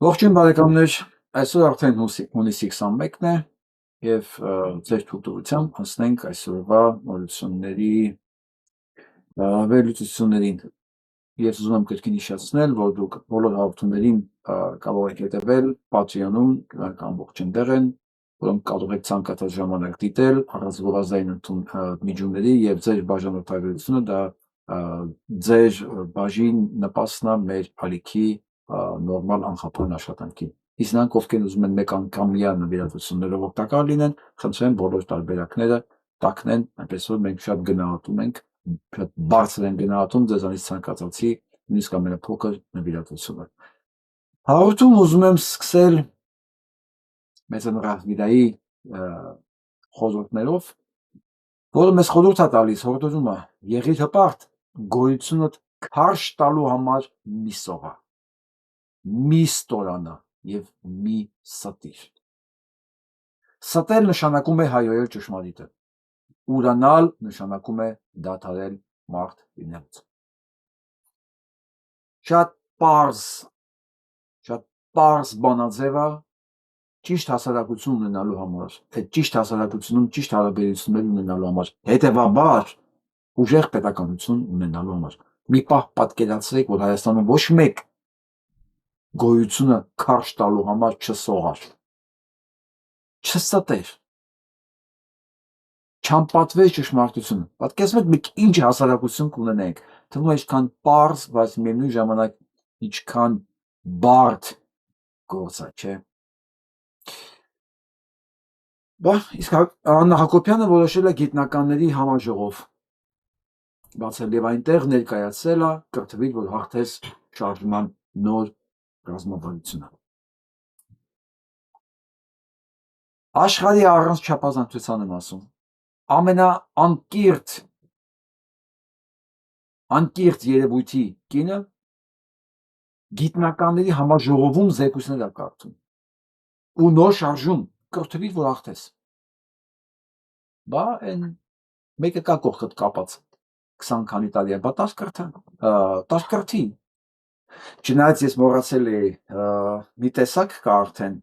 Ողջույն բարեկամներ, այսօր արդեն հունիսի 21-ն է և ձեր թույլտվությամբ անցնենք այսօրվա նորությունների վերլուծություններին։ Ես ուզում եմ կրկին հիշեցնել, որ դուք բոլոր հաղորդումներին կարող եք հետևել Patreon-ում, դրանք ամբողջ այնտեղ են, որոնք կարող եք ցանկացած ժամանակ դիտել առանց գովազդային միջումների և ձեր բաժանորդագրությունը դա ձեր բաժին նպաստն է մեր ալիքի նորմալ անխափան աշխատանքին։ Իսկ նրանք, ովքեր ուզում են մեկ անգամյա նվիրատվություններով օգտակար լինեն, խնդրեմ բոլոր տարբերակները տաքնեն, այնպես որ մենք շատ գնահատում ենք, շատ բարձր են գնահատում ձեզանից ցանկացածի նույնիսկ ամենափոքր նվիրատվությունը։ Հաղորդում ուզում եմ սկսել մեծանրահվիրայի խորհուրդներով, որը մեզ խորհուրդ է տալիս, հորդորում է եղիր հպարտ, գոյությունդ քարշ տալու համար մի սողա, մի ստորանա և մի ստիր։ Ստել նշանակում է հայոյել ճշմարիտը, ուրանալ նշանակում է դադարել մարդ լինելուց։ Շատ պարզ բանաձև է ճիշտ հասարակություն ունենալու համար, այդ ճիշտ հասարակությունում ճիշտ հարաբերություններ ունենալու համար, հետևաբար ուժեղ պետականություն ունենալու համար։ Մի պահ պատկերացրեք, որ Հայաստանում ոչ մեկ գոյությունը քարշ տալու համար չսողար, չստեր, չանպատվեր ճշմարտությունը։ Պատկերացրեք մենք ինչ հասարակություն կունենայինք, թվում է ինչքան պարզ, բայց միևնույն ժամանակ ինչքան բարդ գործ է, չէ՞։ Իսկ Աննա Հակոբյանը որոշել է գիտնականների համաժողով բացել և այնտեղ ներկայացրել է կրթվիր, որ հաղթես շարժման նոր ռազմավարությունը։ Աշխարհի առանց չափազանցության եմ ասում, ամենաանկիրթ երևույթի կինը գիտնականների համաժողովում զեկույցներ է կարդում ու նոր շարժում կրթվիր, որ հաղթես։ Բա այն մեկը կա կողքդ կապած 20 քանի տարի է, բա տար կրթի։ Չնայած ես մոռացել էի, մի տեսակ կա արդեն,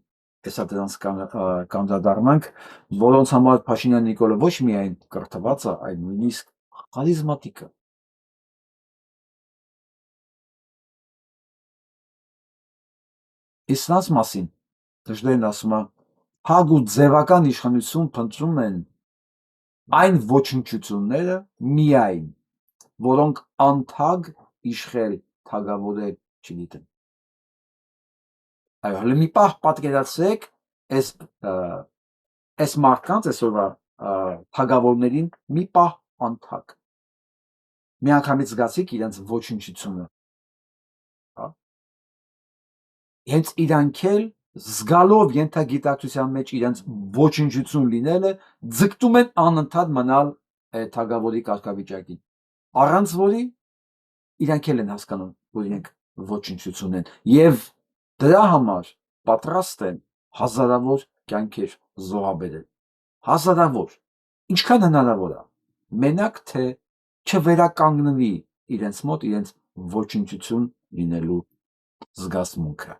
հեսա դրանց կանդրադառնանք, որոնց համար Փաշինյան Նիկոլը ոչ միայն կրթված է, այլ նույնիսկ խարիզմատիկ է։ Իսկ նրանց մասին Թժդերն ասում է, հագ ու ձևական իշխանություն փնտրում են այն ոչնչությունները միայն, որոնք անթագ իշխել թագավորել չգիտեն։ Այո, հələ մի պահ պատկերացրեք այս մարդկանց այսօրվա թագավորներին մի պահ անթագ։ Միանգամից զգացիք իրենց ոչնչությունը։ Հենց իրանք էլ զգալով ենթագիտակցության մեջ իրենց ոչնչություն լինելը ձգտում են անընդհատ մնալ թագավորի կարգավիճակին, առանց որի իրանք էլ են հասկանում, որ իրենք ոչնչություն են և դրա համար պատրաստ են հազարավոր կյանքեր զոհաբերել, հազարավոր, ինչքան հնարավոր է, մենակ թե չվերականգնվի իրենց մոտ իրենց ոչնչություն լինելու զգացմունքը։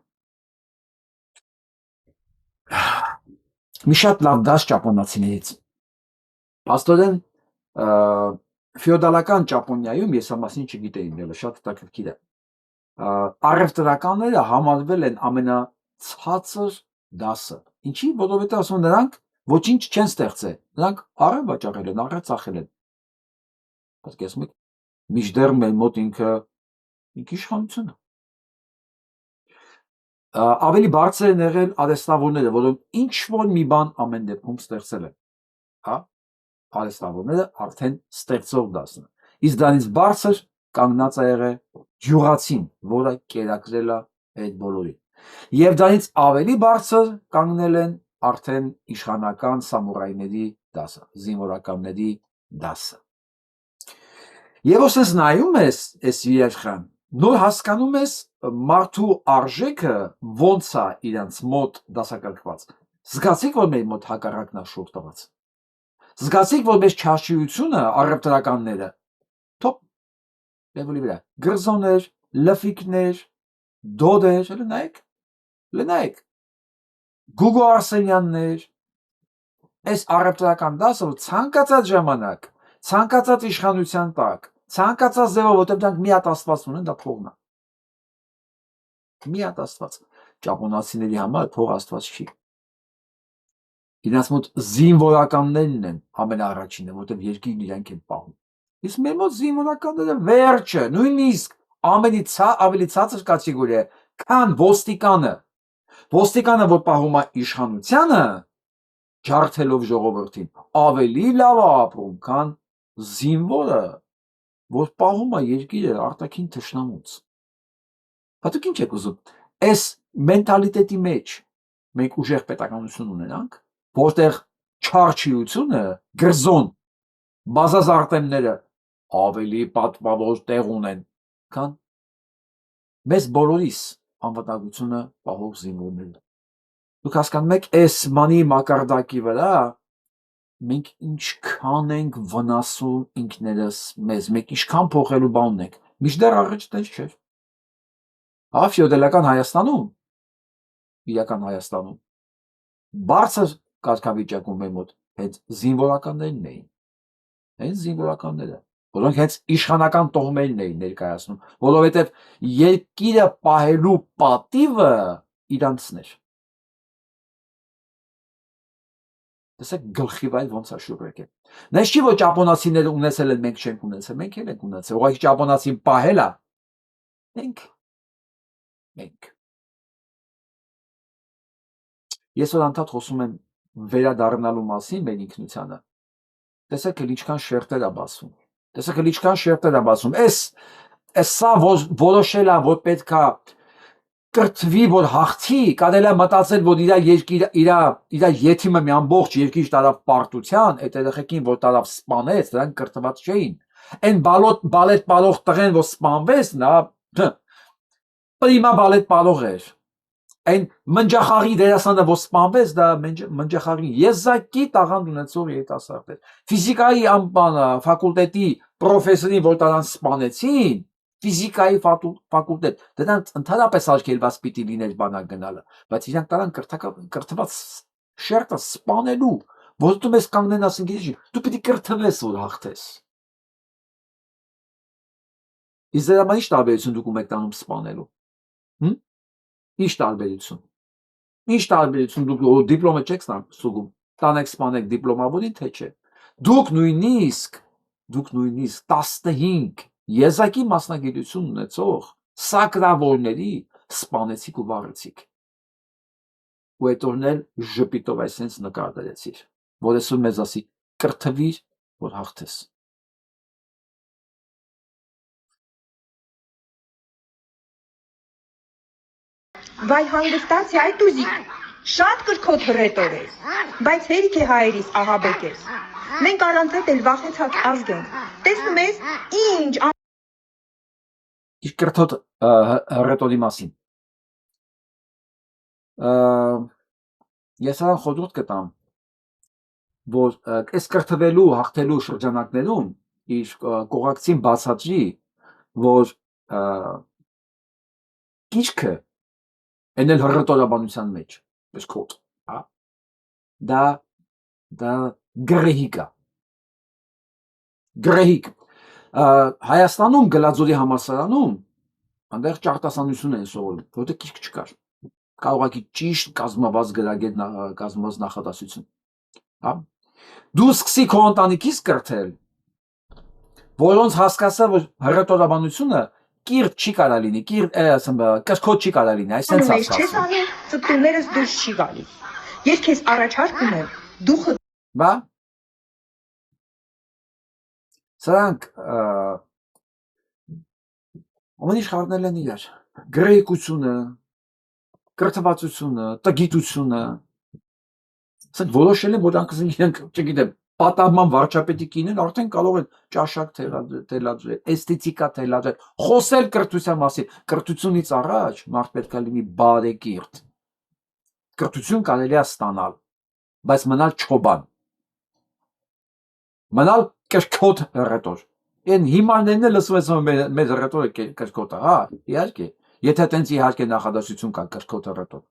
Մի շատ լավ դաս ճապոնացիներից։ Փաստորեն ֆեոդալական Ճապոնիայում, ես սա մասին չգիտեի, շատ հետաքրքիր է, առևտրականները համարվել են ամենացածր դասը։ Ինչի՞, որովհետև ասում են նրանք ոչինչ չեն ստեղծել, նրանք առև վաճառել են, առև ծախել են։ Պատկերացնում եք, մինչդեռ մեր մոտ ինքը իշխանություն է։ Ավելի բարձր են եղել արհեստավորները, որոնք ինչ-որ մի բան ամեն դեպքում ստեղծել են, արհեստավորները արդեն ստեղծող դասն է, իսկ դրանից բարձր կանգնած է եղել գյուղացին, որը կերակրել է այդ բոլորին, և դրանից ավելի բարձր կանգնել են արդեն իշխանական սամուրայների դասը, զինվորականների դասը։ Եվ ոսես նայում ես այս երեխան, նոր հասկանում ես մարդու արժեքը ոնց է իրանց մոտ դասակարգված։ Զգացիք, որ մեր մոտ հակառակն է շուռ տված։ Զգացիք, որ մեր չարչիությունը առևտրականները թոփ լեվելի վրա, գրզոներ, լֆիկներ, դոդեր, նայեք, Լնայք Գուգո Արսենյաններ, այս առևտրական դասը ցանկացած ժամանակ, ցանկացած իշխանության տակ, ցանկացած ձևով, որտեղ դրանք մի հատ աստված ունեն, դա փողն է։ Մի հատ աստված։ Ճապոնացիների համար փող աստված չի։ Իրենց մոտ զինվորականներն են ամենաառաջինը, որտեղ երկիրն իրանք են պահում։ Իսկ մեր մոտ զինվորականները վերջը, նույնիսկ ավելի ցածր կատեգորիա, քան ոստիկանը։ Ոստիկանը, որ պահում է իշխանությանը, ջարդելով ժողովրդին, ավելի լավ է ապրում, քան զինվորը, որ պահում է երկիրը արտաքին թշնամուց։ Հատուկ ինչ եք ուզում։ Այս մենտալիտետի մեջ մենք ուժեղ պետականություն ունենանք, որտեղ չարչիությունը, գրզոն, բազազարտեմները ավելի պատվավոր տեղ ունեն, քան մեզ բոլորիս անվտանգությունը պահող զինվորները։ Դուք հասկանում եք, այս մանի մակարդակի վրա մենք ինչքան ենք վնասում ինքներս մեզ, մենք ինչքան փոխելու բան ունենք, մինչդեռ առաջ տես չէր։ Ֆեոդալական Հայաստանում, իրական Հայաստանում, բարձր կարգավիճակում մեր մոտ հենց զինվորականներն էին, հենց զինվորականները, որոնք հենց իշխանական տոհմերն էին ներկայացնում, որովհետև երկիրը պահելու պատիվը իրանցն էր։ Տեսեք գլխի վայր ոնց է շուռ եկել։ Նես չի, որ ճապոնացիները ունեցել են, մենք չենք ունեցել, մենք էլ ենք ունեցել, ուղղակի ճապոնացին պահել է, մենք։ Ես որ անդադ խոսում եմ վերադառնալու մասին մեր ինքնությանը, տեսեք էլ ինչքան շերտեր է բացվում, տեսեք էլ ինչքան շերտեր է բացվում, սա որոշել է, որ պետք է կրթվի, որ հաղթի, կարելի է մտածել, որ իր եթիմը մի ամբողջ երկիր տարավ պարտության, այդ երեխեքին, որ տարավ սպանեց, դրանք կրթված չէին, այն բալետ պարող տղեն, որ սպանվեց, նա պրիմա բալետ պարող էր, այն մնջախաղի դերասանը, որ սպանվեց, դա մնջախաղի եզակի տաղանդ ունեցող երիտասարդ էր, ֆիզիկայի ֆակուլտետի պրոֆեսորին, որ տարան սպանեցին, ֆիզիկայի ֆակուլտետ, դրանք ընդհանրապես արգելված պիտի լիներ բանակ գնալը, բայց իրանք տարան կրթված շերտը սպանելու, որ դու մեզ կանգնեն ասեն, դու պիտի կրթվես, որ հաղթես։ Իսկ դրա համար ինչ տարբերություն դուք ում եք տանում սպանելու։ Ինչ տարբերություն։ Ինչ տարբերություն դուք դիպլոմը չեք ստուգում, տանեք սպանեք դիպլոմավորի թե չէ։ Դուք նույնիսկ 15 եզակի մասնագիտություն ունեցող սակրավորների սպանեցիք ու վառեցիք։ Ու այդ օրն էլ ժպիտով այսպես նկար դրեցիր, որ այսօր մեզ ասի կրթվիր, որ հաղթես։ Վայ հանգստացի այդ ուզիկ, շատ կրքոտ հռետոր ես, բայց հերիք է հայերիս ահաբեկ ես, մենք առանց էդ էլ վախեցած ազգ ենք, տեսնում ես ինչ Իր կրթոտ հռետորի մասին։ Ես նրան խորհուրդ կտամ, որ այս կրթվելու, հաղթելու շրջանակներում իր կողակցին բացատրի, որ կիրքը այն էլ հռետորաբանության մեջ, այս կոտ, դա գրեհիկ է։ Գրեհիկ։ Հայաստանում Գլաձորի համալսարանում այնտեղ ճարտասանություն են սովորում, որտեղ կիրք չկար։ Կարողակի ճիշտ կազմված գրագետ կազմված նախադասություն։ Դու սկսի քո ընտանիքից կրթել, որոնց հասկացա, որ հռետորաբանությունը կիրթ չի կարա լինի, կրքոտ չի կարա լինի, այսպես հասկացա։ Չես անում, ծպտումներս դուրս չի գալիս։ Ես քեզ առաջարկում եմ, դու Բա սրանք ամեն ինչ խառնել են իրար։ Գրեհկությունը, կրթվածությունը, տգիտությունը։ Սրանք որոշել են, որ իրենք, չգիտեմ, պատահման վարչապետի կինեն արդեն կարող են ճաշակ թելադրել, էսթետիկա թելադրել, խոսել կրթության մասին։ Կրթությունից առաջ մարդ պետք է լինի բարեկիրթ։ Կրթություն կարելի է ստանալ, բայց մնալ չոբան։ Մնալ կրքոտ հռետոր։ Այն հիմարներն էլ լսում են մեր հռետորը կրքոտ է, հա, իհարկե։ Եթե տենց իհարկե նախադասություն կա կրքոտ հռետոր։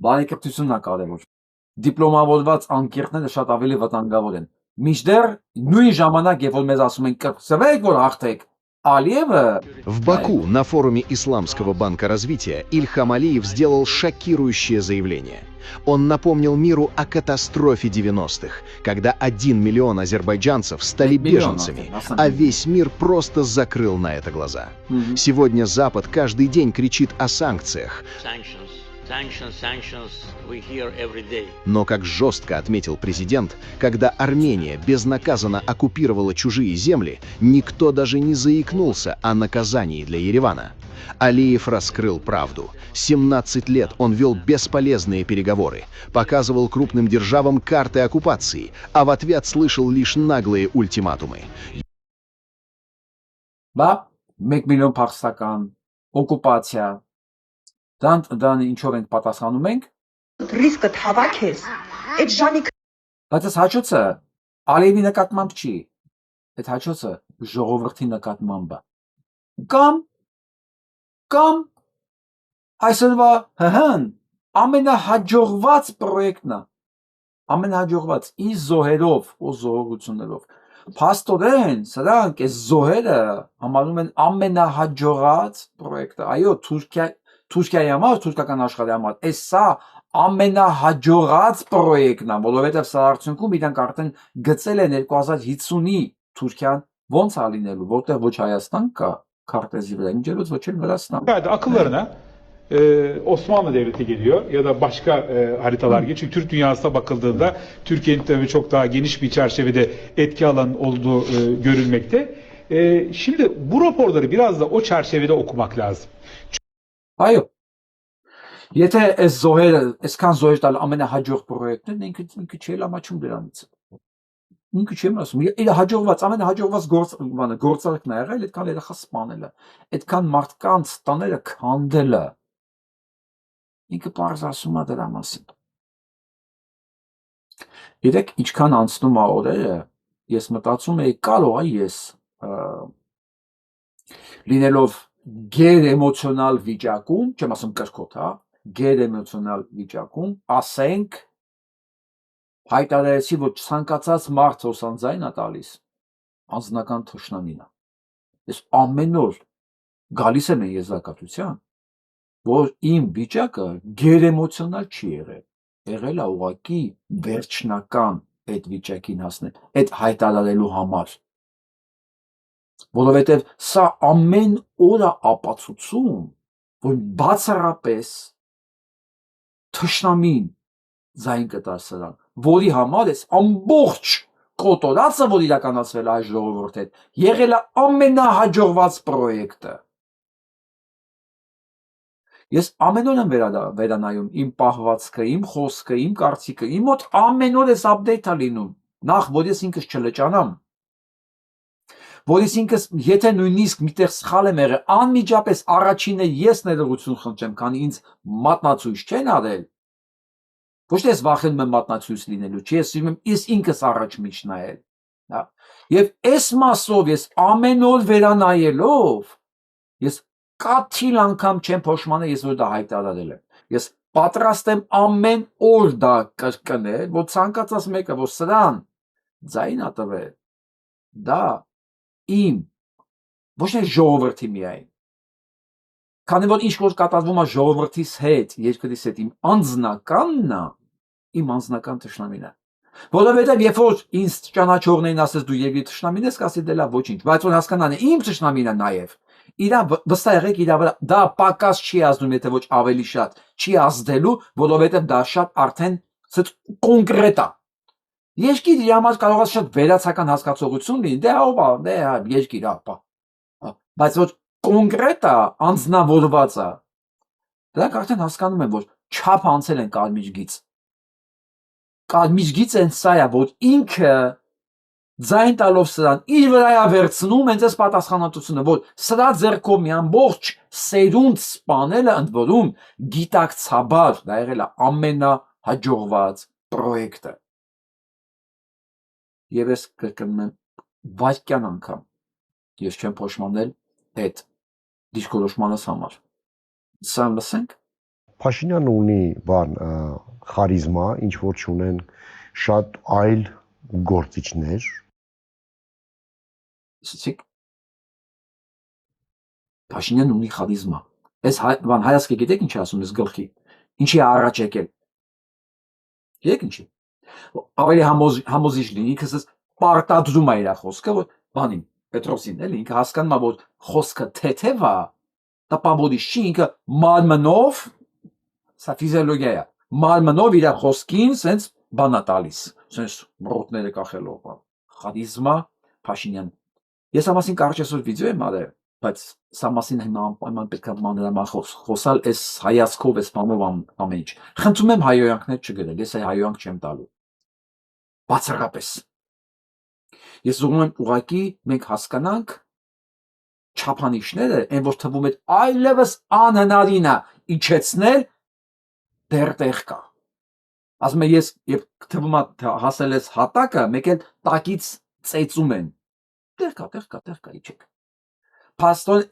բարեկրթությունն է կարևոր։ Դիպլոմավորված անկիրները շատ ավելի վտանգավոր են։ Մինչդեռ նույն ժամանակ, երբ որ մեզ ասում են կրկսվեք, որ հաղթեք, Алиева. В Баку на форуме Исламского банка развития Ильхам Алиев сделал шокирующее заявление. Он напомнил миру о катастрофе 90-х, когда 1 миллион азербайджанцев стали беженцами, а весь мир просто закрыл на это глаза. Сегодня Запад каждый день кричит о санкциях. Но, как жестко отметил президент, когда Армения безнаказанно оккупировала чужие земли, никто даже не заикнулся о наказании для Еревана. Алиев раскрыл правду. 17 лет он вел бесполезные переговоры, показывал крупным державам карты оккупации, а в ответ слышал лишь наглые ультиматумы. Ба, 1 միլիոն փախստական, օկուպացիա, դան ինչով ենք պատասխանում ենք, ռիսկը թավաքես, այդ ժանիք բայց այս հաճոցը Ալիևի նկատմամբ չի, այդ հաճոցը ժողովրդի նկատմամբ է, կամ այսօրվա հհն ամենահաջողված պրոյեկտն է, ամենահաջողված իր զոհերով ու զոհողություններով, փաստորեն սրանք այս զոհերը համարում են ամենահաջողած պրոյեկտը, այո, Թուրքիայի համար, թուրքական աշխարհի համար, այս սա ամենահաջողած պրոյեկտն է, որովհետև սա արդյունքում իրանք արդեն գծել են 2050-ի Թուրքիան ոնց է լինելու, որտեղ ոչ Հայաստան կա քարտեզի vələ, incəlik ոչ el Vəlastan. Yani akıllarına Osmanlı Devleti geliyor ya da başka haritalar geliyor. Çünkü Türk dünyasına bakıldığında Türkiye'nin tabii çok daha geniş bir çerçevede etki alanı olduğu görülmekte. Şimdi bu raporları biraz da o çerçevede okumak lazım. Այո, եթե այս զոհերը, այսքան զոհեր տալ ամենահաջող պրոյեկտն են, ինքը չի լամաչում դրանից։ Ինքը չեմ ասում, իր հաջողված, ամենահաջողված գործարքն է եղել, այդքան երեխա սպանելը, այդքան մարդկանց տաները քանդելը։ Ինքը պարզ ասում է դրա մասին։ Երեք ինչքան անցնում է օրերը, ես մտածում եի կարող է ես լինելով գեր-էմոցիոնալ վիճակում, չեմ ասում կրկոտ, հա, գեր-էմոցիոնալ վիճակում, ասենք հայտարարեցի, որ ցանկացած մարդ հոսանձայն է տալիս, անձնական թշնամին է։ Ես ամեն օր գալիս եմ եզրակացության, որ իմ վիճակը գեր-էմոցիոնալ չի եղել, եղել է ուղղակի վերջնական այդ վիճակին հասնել, այդ հայտարարելու համար։ Որովհետև սա ամեն օրը ապացուցում, որ բացառապես թշնամին ձայն կտա սրան, որի համար էս ամբողջ կոտորածը, որ իրականացվել է այս ժողովրդի հետ, եղել է ամենահաջողված պրոյեկտը։ Ես ամեն օր եմ վերանայում իմ պահվածքը, իմ խոսքը, իմ կարծիքը, իմ մոտ ամեն օր էս update է լինում, նախ որ ես ինքս չլճանամ, որ ես ինքս, եթե նույնիսկ միտեղ սխալ եմ եղել, անմիջապես առաջինը ես ներողություն խնդրեմ, քանի ինձ մատնացույց չեն արել, ոչ թե ես վախենում եմ մատնացույց լինելու, չի ես սիրում եմ ես ինքս առաջ միջ նայել, եւ այս մասով ես ամեն օր վերանայելով, ես կաթիլ անգամ չեմ փոշմանել, ես որ դա հայտարարել եմ, ես պատրաստ եմ ամեն օր դա կրկնել, որ ցանկացած մեկը, որ սրան ձայն ա տվել, դա իմ ոչ թե ժողովրդի միայն, քանի որ ինչ որ կատարվում է ժողովրդիս հետ, երկրիս հետ, իմ անձնականն է, իմ անձնական թշնամին է, որովհետև երբ որ ինձ ճանաչողներին ասես դու երկրի թշնամին ես, կասի դե լավ ոչինչ, բայց որ հասկանան իմ թշնամին է նաև, իրա վստահ եղեք իրա վրա դա պակաս չի ազդում, եթե ոչ ավելի շատ չի ազդելու, որովհետև դա շատ արդեն կոնկրետ է։ Երկիր իր համար կարող է շատ վերացական հասկացողություն լինի, դե հա, դե հա, երկիր, հա, բայց որ կոնկրետ է, անձնավորված է, դրանք արդեն հասկանում են, որ չափ անցել են կարմիր գիծ։ Կարմիր գիծը սա է, որ ինքը ձայն տալով սրան իր վրա է վերցնում հենց այս պատասխանատվությունը, որ սրա ձեռքով մի ամբողջ սերունդ սպանելը ընդ որում գիտակցաբար դա եղել է ամենահաջողված պրոյեկտը։ Եվ ես կրկնում եմ վայրկյան անգամ ես չեմ փոշմանել այդ դիրքորոշմանս համար։ Սա լսենք։ Փաշինյանը ունի բան խարիզմա, ինչ որ չունեն շատ այլ գործիչներ։ Սիցիկ Փաշինյանն ունի խարիզմա։ Այս բան հայացքը գիտեք ինչ ասում ես գլխի։ Ինչի է առաջ եկել։ Գիտեք ինչի։ Ավելի համոզիչ լինի, ինքս պարտադրում է իր խոսքը, որ բանին Պետրոսին էլի ինքը հասկանում է, որ խոսքը թեթև է, տպավորիչ չի, ինքը մարմնով, սա ֆիզիոլոգիա է, մարմնով իր խոսքին սենց բանա տալիս, սենց բրոտները կախելով, խարիզմա Փաշինյան։ Ես ամասին կարճ այսօր վիդեո եմ արել, բայց սա մասին հիմա անպայման պետք է մանրամասն խոսալ այս հայացքով, այս բանով ամեն ինչ։ Խնդրում եմ հայոյանքներ չգրել, ես հայոյանք չեմ տալու։ Բացառապես։ Ես ուզում եմ ուղղակի մենք հասկանանք չափանիշները, այն որ թվում է այլևս անհնարին է իջեցնել, դեռ տեղ կա։ Ասում եմ ես եւ թվում է հասել ես հատակը, մեկ էլ տակից ծեծում են։ Տեղ կա, իջեք։ Փաստորեն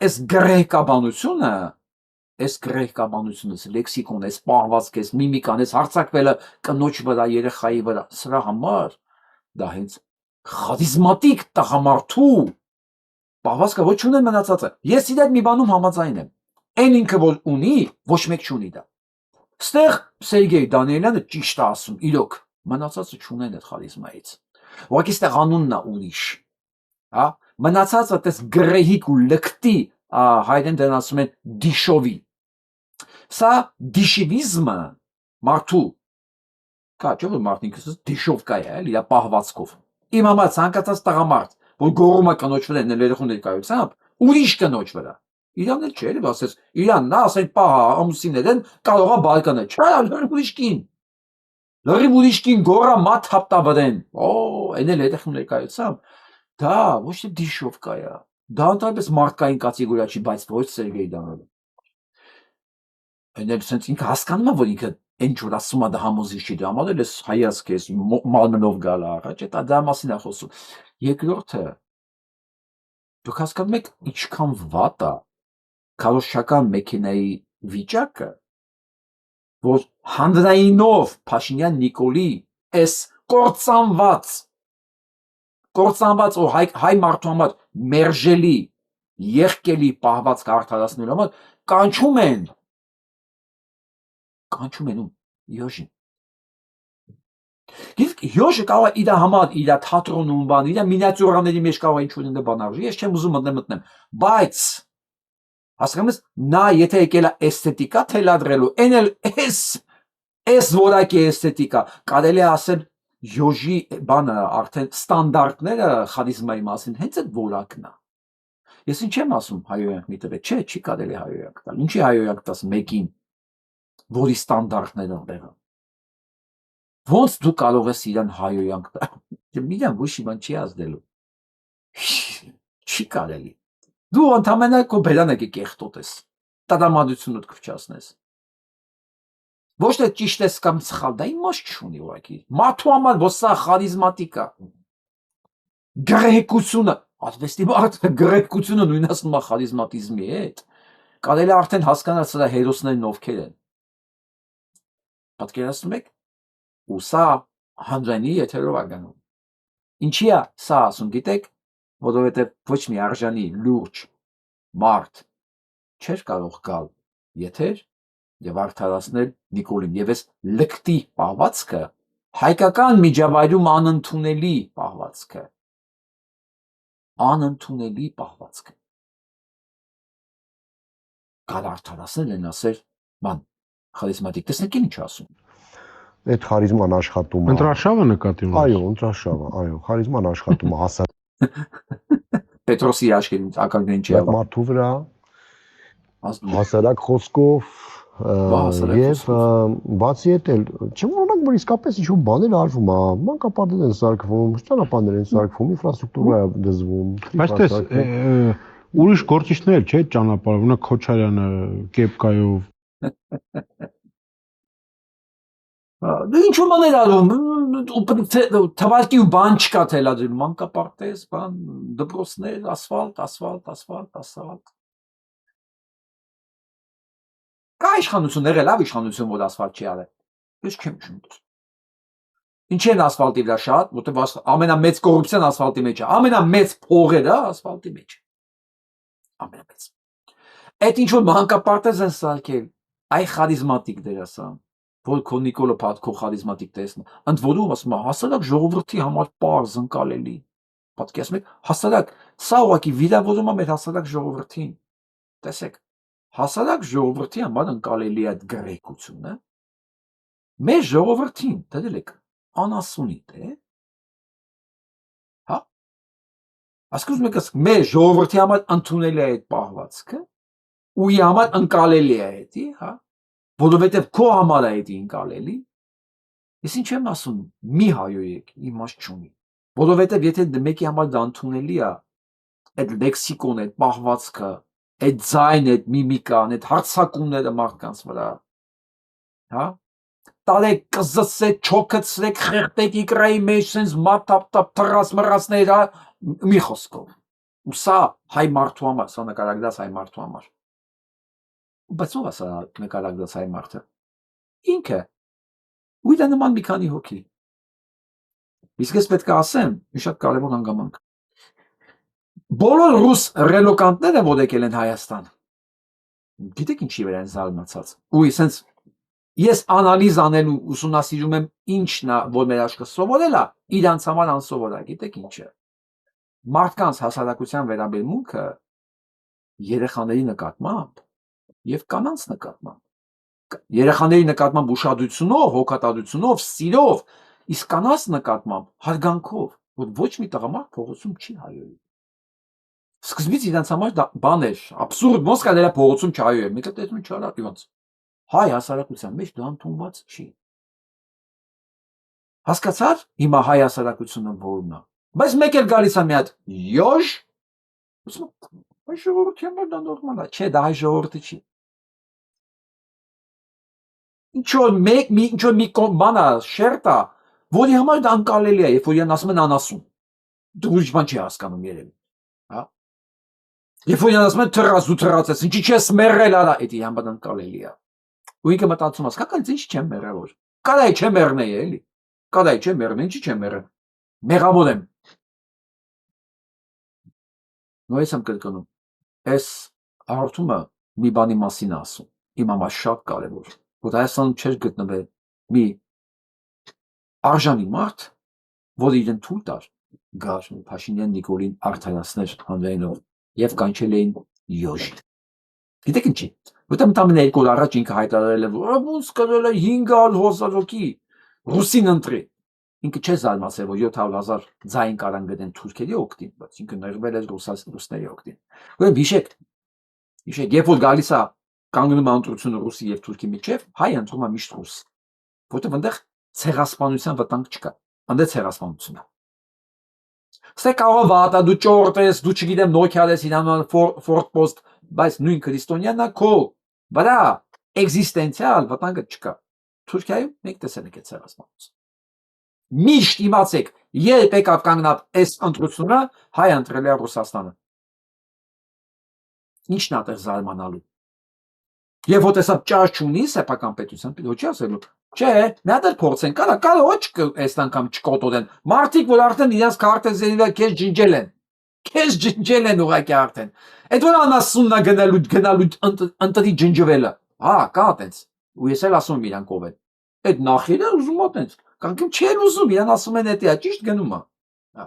այս գրեհկաբանությունը, լեքսիկոն, այս պահվածքը, այս միմիկան, այս հարցակվելը կնոջ վրա, երեխայի վրա, սրա համար դա հենց խարիզմատիկ տղամարդու պահվածքը ոչ ունեն մնացածը։ Ես իր այդ մի բանում համաձայն եմ։ Այն ինքը որ ունի, ոչ մեկ չունի դա։ Ստեղ Սերգեյ Դանիելյանը ճիշտ է ասում, իրոք, մնացածը չունեն այդ խարիզմայից։ Ուղղակի ստեղ անունն է ուրիշ։ Հա, մնացածը տես գրեհիկ ու լկտի, հայերեն դրան ասում են դիշովի։ Սա դիշիվիզմը մարդու կա, չէ՞ որ մարդն ինքս դիշովկա է, էլի, իր պահվածքով։ Իմ համար ցանկացած տղամարդ, որ գոռում է կնոջ վրա, ներերախու ներկայությամբ, ուրիշ կնոջ վրա։ Իրանն էլ չէ, էլի, ասես, իրանն է, ասեն, պահա, ամուսիններն կարող է բարկանել։ Չէ, լրիվ ուրիշ կին։ Լրիվ ուրիշ կին գոռա մատ հապտավրեն։ Այն էլ երեխու ներկայությամբ։ Դա ոչ թե դիշովկա է։ Դա ընդհանրապես մարդկային կատեգորիա չի, բայց ոչ Սերգեյ Դանիելը։ Այն էլ sense ինքը հասկանում է, որ ինքը ինչ որ ասում է դա համոզիչ չի, դա համար էլ էս հայացք էս մարմնով գալը առաջ, դա մասին է խոսում։ Երկրորդը դուք հասկանում եք ինչքան վատ է քարոզչական մեքենայի վիճակը, որ հանրայինով Փաշինյան Նիկոլի էս կործանված ու հայ մարդու համար մերժելի, եղկելի պահվածքը արդարացնելու համար կանչում են Յոժին։ Գիտեք, Յոժը կարող է իր համար, իր թատրոնում բան, իր մինիատյուրաների մեջ կարող է ինչ-որ բան արժի, ես չեմ ուզում մտնեմ, բայց հասկանում ես, նա եթե եկել է էսթետիկա թելադրելու, այն էլ էս որակի էսթետիկա, կարելի է ասել Յոժի բանը արդեն ստանդարտները խարիզմայի մասին հենց այդ որակն է։ Ես ինչ եմ ասում հայոյանք մի տվեք, չէ, չի կարելի հայոյանք տալ։ Ինչի հայոյանք տաս մեկին, որի ստանդարտները տեղը։ Ոնց դու կարող ես իրան հայոյանք տալ։ Իրան ոչ մի բան չի ազդելու։ Չի կարելի։ Դու ընդամենը քո բերանը կեղտոտես։ Տադամադությունդ կփչացնես։ Ոչ թե ճիշտ ես կամ սխալ, դա իմաստ չունի ուղղակի։ Մարդու համար ոչ սա խարիզմատիկ է։ Գրեհկությունը, արվեստի մարդը գրեհկությունը նույնացնում է խարիզմատիզմի հետ։ Կարելի արդեն հասկանալ սրա հերոսներն ովքեր են։ Պատկերացնում եք, ու սա հանրայինի եթերով է գնում։ Ինչի է սա ասում, գիտեք, որովհետև ոչ մի արժանի լուրջ մարդ չէր կարող գալ եթեր եւ արդարացնել Նիկոլին, եւ այս լկտի պահվածքը հայկական միջավայրում անընդունելի պահվածքը։ Անընդունելի պահվածքը։ Գալ արդարացնել են ասել, ման, խարիզմատիկ, տեսնեք ինչ ասում։ Այդ խարիզման աշխատում է։ Ընտրաշավը նկատի ունես։ Այո, ընտրաշավը, այո, խարիզման աշխատում է հասարակ Պետրոսի աչքերին ակակներին չի ավա։ մարդու վրա հասարակ խոսքով եւ բացի այդ էլ չեմ ունենալ որ իսկապես ինչ-որ բաներ արվում է, մանկապարտեզ են սարքվում, ճանապարհներ են սարքվում, ինֆրաստրուկտուրա է դզվում։ Բայց տես ուրիշ գործիչներ չէ ճանապարհ, ունա Քոչարյանը կեպկայով։ Ինչ բաներ արում, թվարկի ու բան չկա թելադրում, մանկապարտեզ, բան, դպրոցներ, ասֆալտ։ Կա իշխանություններ, լավ իշխանություն, որ ասֆալտ չի արել։ Ես չեմ ճիշտ։ Ինչ են ասֆալտի վրա շատ, որտեղ ամենամեծ կոռուպցիան ասֆալտի մեջ է, ամենամեծ փողերը ասֆալտի մեջ։ Ամենամեծ։ Այդ ինչ որ մանկապարտեզ են սարքել, այ խարիզմատիկ դերասան, որ քո Նիկոլը Փաթքո խարիզմատիկ տեսն, ընդ որում ասում է, հասարակ ժողովրդի համար պարզ ընկալելի։ Պատկերացնում եք, հասարակ, սա ուղղակի վիրավորում է մեր հասարակ ժողովրդին։ Տեսեք, հասարակ ժողովրդի համար ընկալելի այդ գրեհությունը, մեր ժողովրդին, դրել եք անասունիտ է, հա, ասկուզ մեկս մեր ժողովրդի համար ընդունելի է այդ պահվածքը, ու համար ընկալելի է էդի, հա, որովհետև քո համար է էդի ընկալելի, ես ինչ եմ ասում, մի հայոյեք, իմաստ չունի, որովհետև եթե մեկի համար դա ընդունելի է, այդ լեքսիկոն, այդ պահվածքը, այդ ձայն, այդ միմիկան, այդ հարցակումները մարդկանց վրա, հա, տարեք, կզսեք, չոքցրեք, խեղտեք իկրայի մեջ, սենց մատապտապ, թռած մռածներ, մի խոսքով, ու սա հայ մարդու համար, սա նկարագրած հայ մարդու համար, բայց ով է սա նկարագրած հայ մարդը, ինքը, ու իրա նման մի քանի հոգի, իսկ ես պետք է ասեմ, մի շատ կարևոր հանգամանք, բոլոր ռուս ռելոկանտները, որ եկել են Հայաստան, գիտեք ինչի վրա են զարմացած, ու սենց ես անալիզ անելու ուսումնասիրում եմ ինչն է, որ մեր աշխը սովորել է, իրանց համար անսովոր է, գիտեք ինչը, մարդկանց հասարակության վերաբերմունքը երեխաների նկատմամբ և կանանց նկատմամբ, երեխաների նկատմամբ ուշադրությունով, հոգատարությունով, սիրով, իսկ կանանց նկատմամբ հարգանքով, որ ոչ մի տղամարդ փողոցում չի հայոյի։ Սկզբից իրանց համար դա բան էր, աբսուրդ, ոնց կարելի է փողոցում չհայոյել, մեկը տեսնում է չարա, իրանց հայ հասարակության մեջ դա ընդունված չի։ Հասկացար հիմա հայ հասարակությունը որն է, բայց մեկ էլ գալիս է մի հատ յոժ, հայ ժողովրդի համար դա նորմալ է, չէ, դա հայ ժողովրդի չի։ Ինչ որ մի բան է, շերտ է, որի համար դա անկալելի է, երբ որ իրեն ասում են անասուն, դու ուրիշ բան չի հասկանում երևի, հա։ Երբ որ իրեն ասում են թռած, դու թռած ես, ինչի չես մեռել արա, այդ իր համար անկալելի է։ Ու ինքը մտածում է, կական ինչ չեմ մեռավոր։ Կարայի չեմ մեռնեի էլի։ Կարայի չեմ մեռնեի, ինչի չեմ մեռել։ Մեղավոր եմ։ Նույնպես եմ կրկնում։ Այս հաղորդումը մի բանի մասին է ասում։ Իմ համար շատ կարևոր։ Որ Հայաստանում չէր գտնվել մի արժանի մարդ, որ իրեն թույլ տար գար Փաշինյան Նիկոլին արդարացներ հանրայինով եւ կանչել էին յոժ։ Գիտեք ինչի։ Որտեղ մտամենը 2 օր առաջ ինքը հայտարարել է, որ ոնց կրել է 500,000 հոգի ռուսին ընտրի։ Ինքը չէ զարմացել, որ 700,000 ձայն կարան գտեն թուրքերի օգտին, բայց ինքը ներվել է ռուսների օգտին։ Ուրեմն հիշեք, երբ որ գալիս է կանգնում է ընտրությունը ռուսի եւ թուրքի միջեւ, հայ ընտրում է միշտ ռուս, որտեղ այնտեղ ցեղասպանության վտանգ չկա, այնտեղ ցեղասպանություն է։ Ստե կարող վատա դու ճորտ ես, դու չգիտեմ Nokia ես, իրանալ Ford Post, բայց նույն քրիստոնյանա քո վրա էքզիստենցիալ վտանգը չկա։ Թուրքիայում մենք տեսել ենք այդ ցեղասպանությունը։ Միշտ իմացեք, երբ եկավ կանգնավ այս ընտրությունը, հայ ընտրել է Ռուսաստանը։ Ինչն է այդտեղ զարմանալու։ Եվ որ տեսա ճաշ չունի սեփական պետության, ոչ ասելու, չէ, մի հատ էլ փորձեն, կարող ոչ այս անգամ չկոտորեն։ Մարդիկ, որ արդեն իրենց քարտեզերի վրա քեզ ջնջել են։ Քեզ ջնջել են ուղղակի արդեն։ Այդ որ անասուննա գնալու ընտրի ջնջվելը։ Հա, կա այդպես։ Ու ես էլ ասում եմ իրանք ով են։ Այդ նախիրը ուզում այդպես։ Կանքեմ չեն ուզում, իրան ասում են էդի, ճիշտ գնում է։ Հա։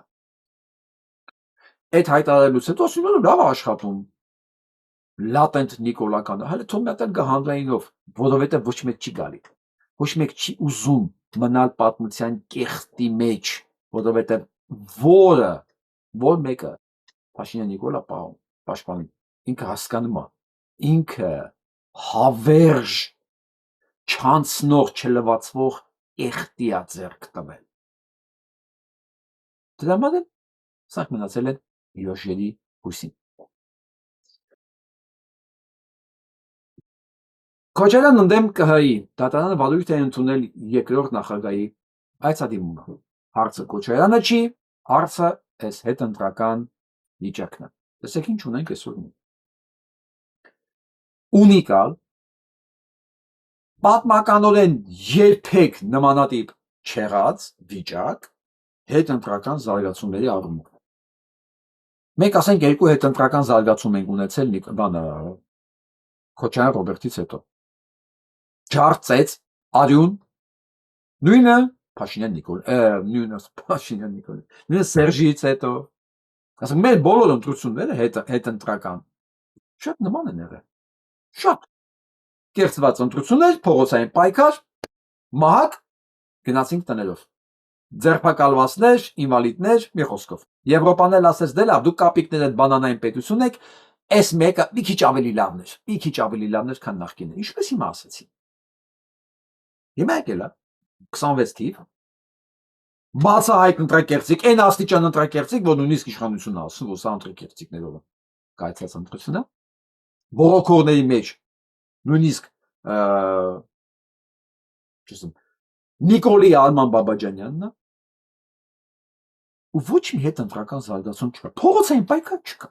Այդ հայտարարելուց հետո ասում են լավ աշխատում։ Լատենտ Նիկոլականը, հələ թող մի հատ գա հանրայինով, որովհետև ոչ մեկ չի գալի։ Ոչ մեկ չի ուզում մնալ պատմության կեղտի մեջ, որովհետև որ մեկը Փաշինյան Նիկոլա պաշտպանի, ինքը հասկանում է, ինքը հավերժ չանցնող, չլվացվող կեղտի է ձեռք տվել։ Դրա համար սա մնացել է յոժերի հույսին։ Քոչարյանն ընդդեմ ԿՀ-ի դատարանը վարույթ է ընդունել երկրորդ նախագահի այցադիմումը։ Հարցը Քոչարյանը չի, հարցը այս հետընտրական վիճակն է։ Տեսեք ինչ ունենք այսօր։ Ունիկալ պատմականորեն երբեք նմանատիպ չեղած վիճակ հետընտրական զարգացումների առումով։ Մենք ասենք երկու հետընտրական զարգացում ենք ունեցել Քոչարյան Ռոբերտից հետո։ Ջարցեց արյուն նույնը Փաշինյան Նիկոլ, նույնը Սերժից հետո։ Ասենք մեր բոլոր ընտրությունները հետընտրական շատ նման են եղել։ Շատ կեղծված ընտրություններ, փողոցային պայքար, մահակ, գնացինք տներով։ Ձերբակալվածներ, ինվալիդներ, մի խոսքով։ Եվրոպան էլ ասեց դե լավ, դուք կապիկներ այդ բանանային պետություն եք, այս մեկը մի քիչ ավելի լավն էր, քան նախկինը։ Ինչպես հիմա ասեցին։ Հիմա եկել է 26 թիվ։ Բացահայտ ընտրակերտիկ, այն աստիճան ընտրակերտիկ, որ նույնիսկ իշխանությունն ասում, որ սա ընտրակերտիկներով է կայացած ընտրությունը։ Բողոքորների մեջ նույնիսկ Նիկոլի Արման Բաբաջանյանն է, ու ոչ մի հետընտրական զարգացում չկա, փողոցային պայքար չկա։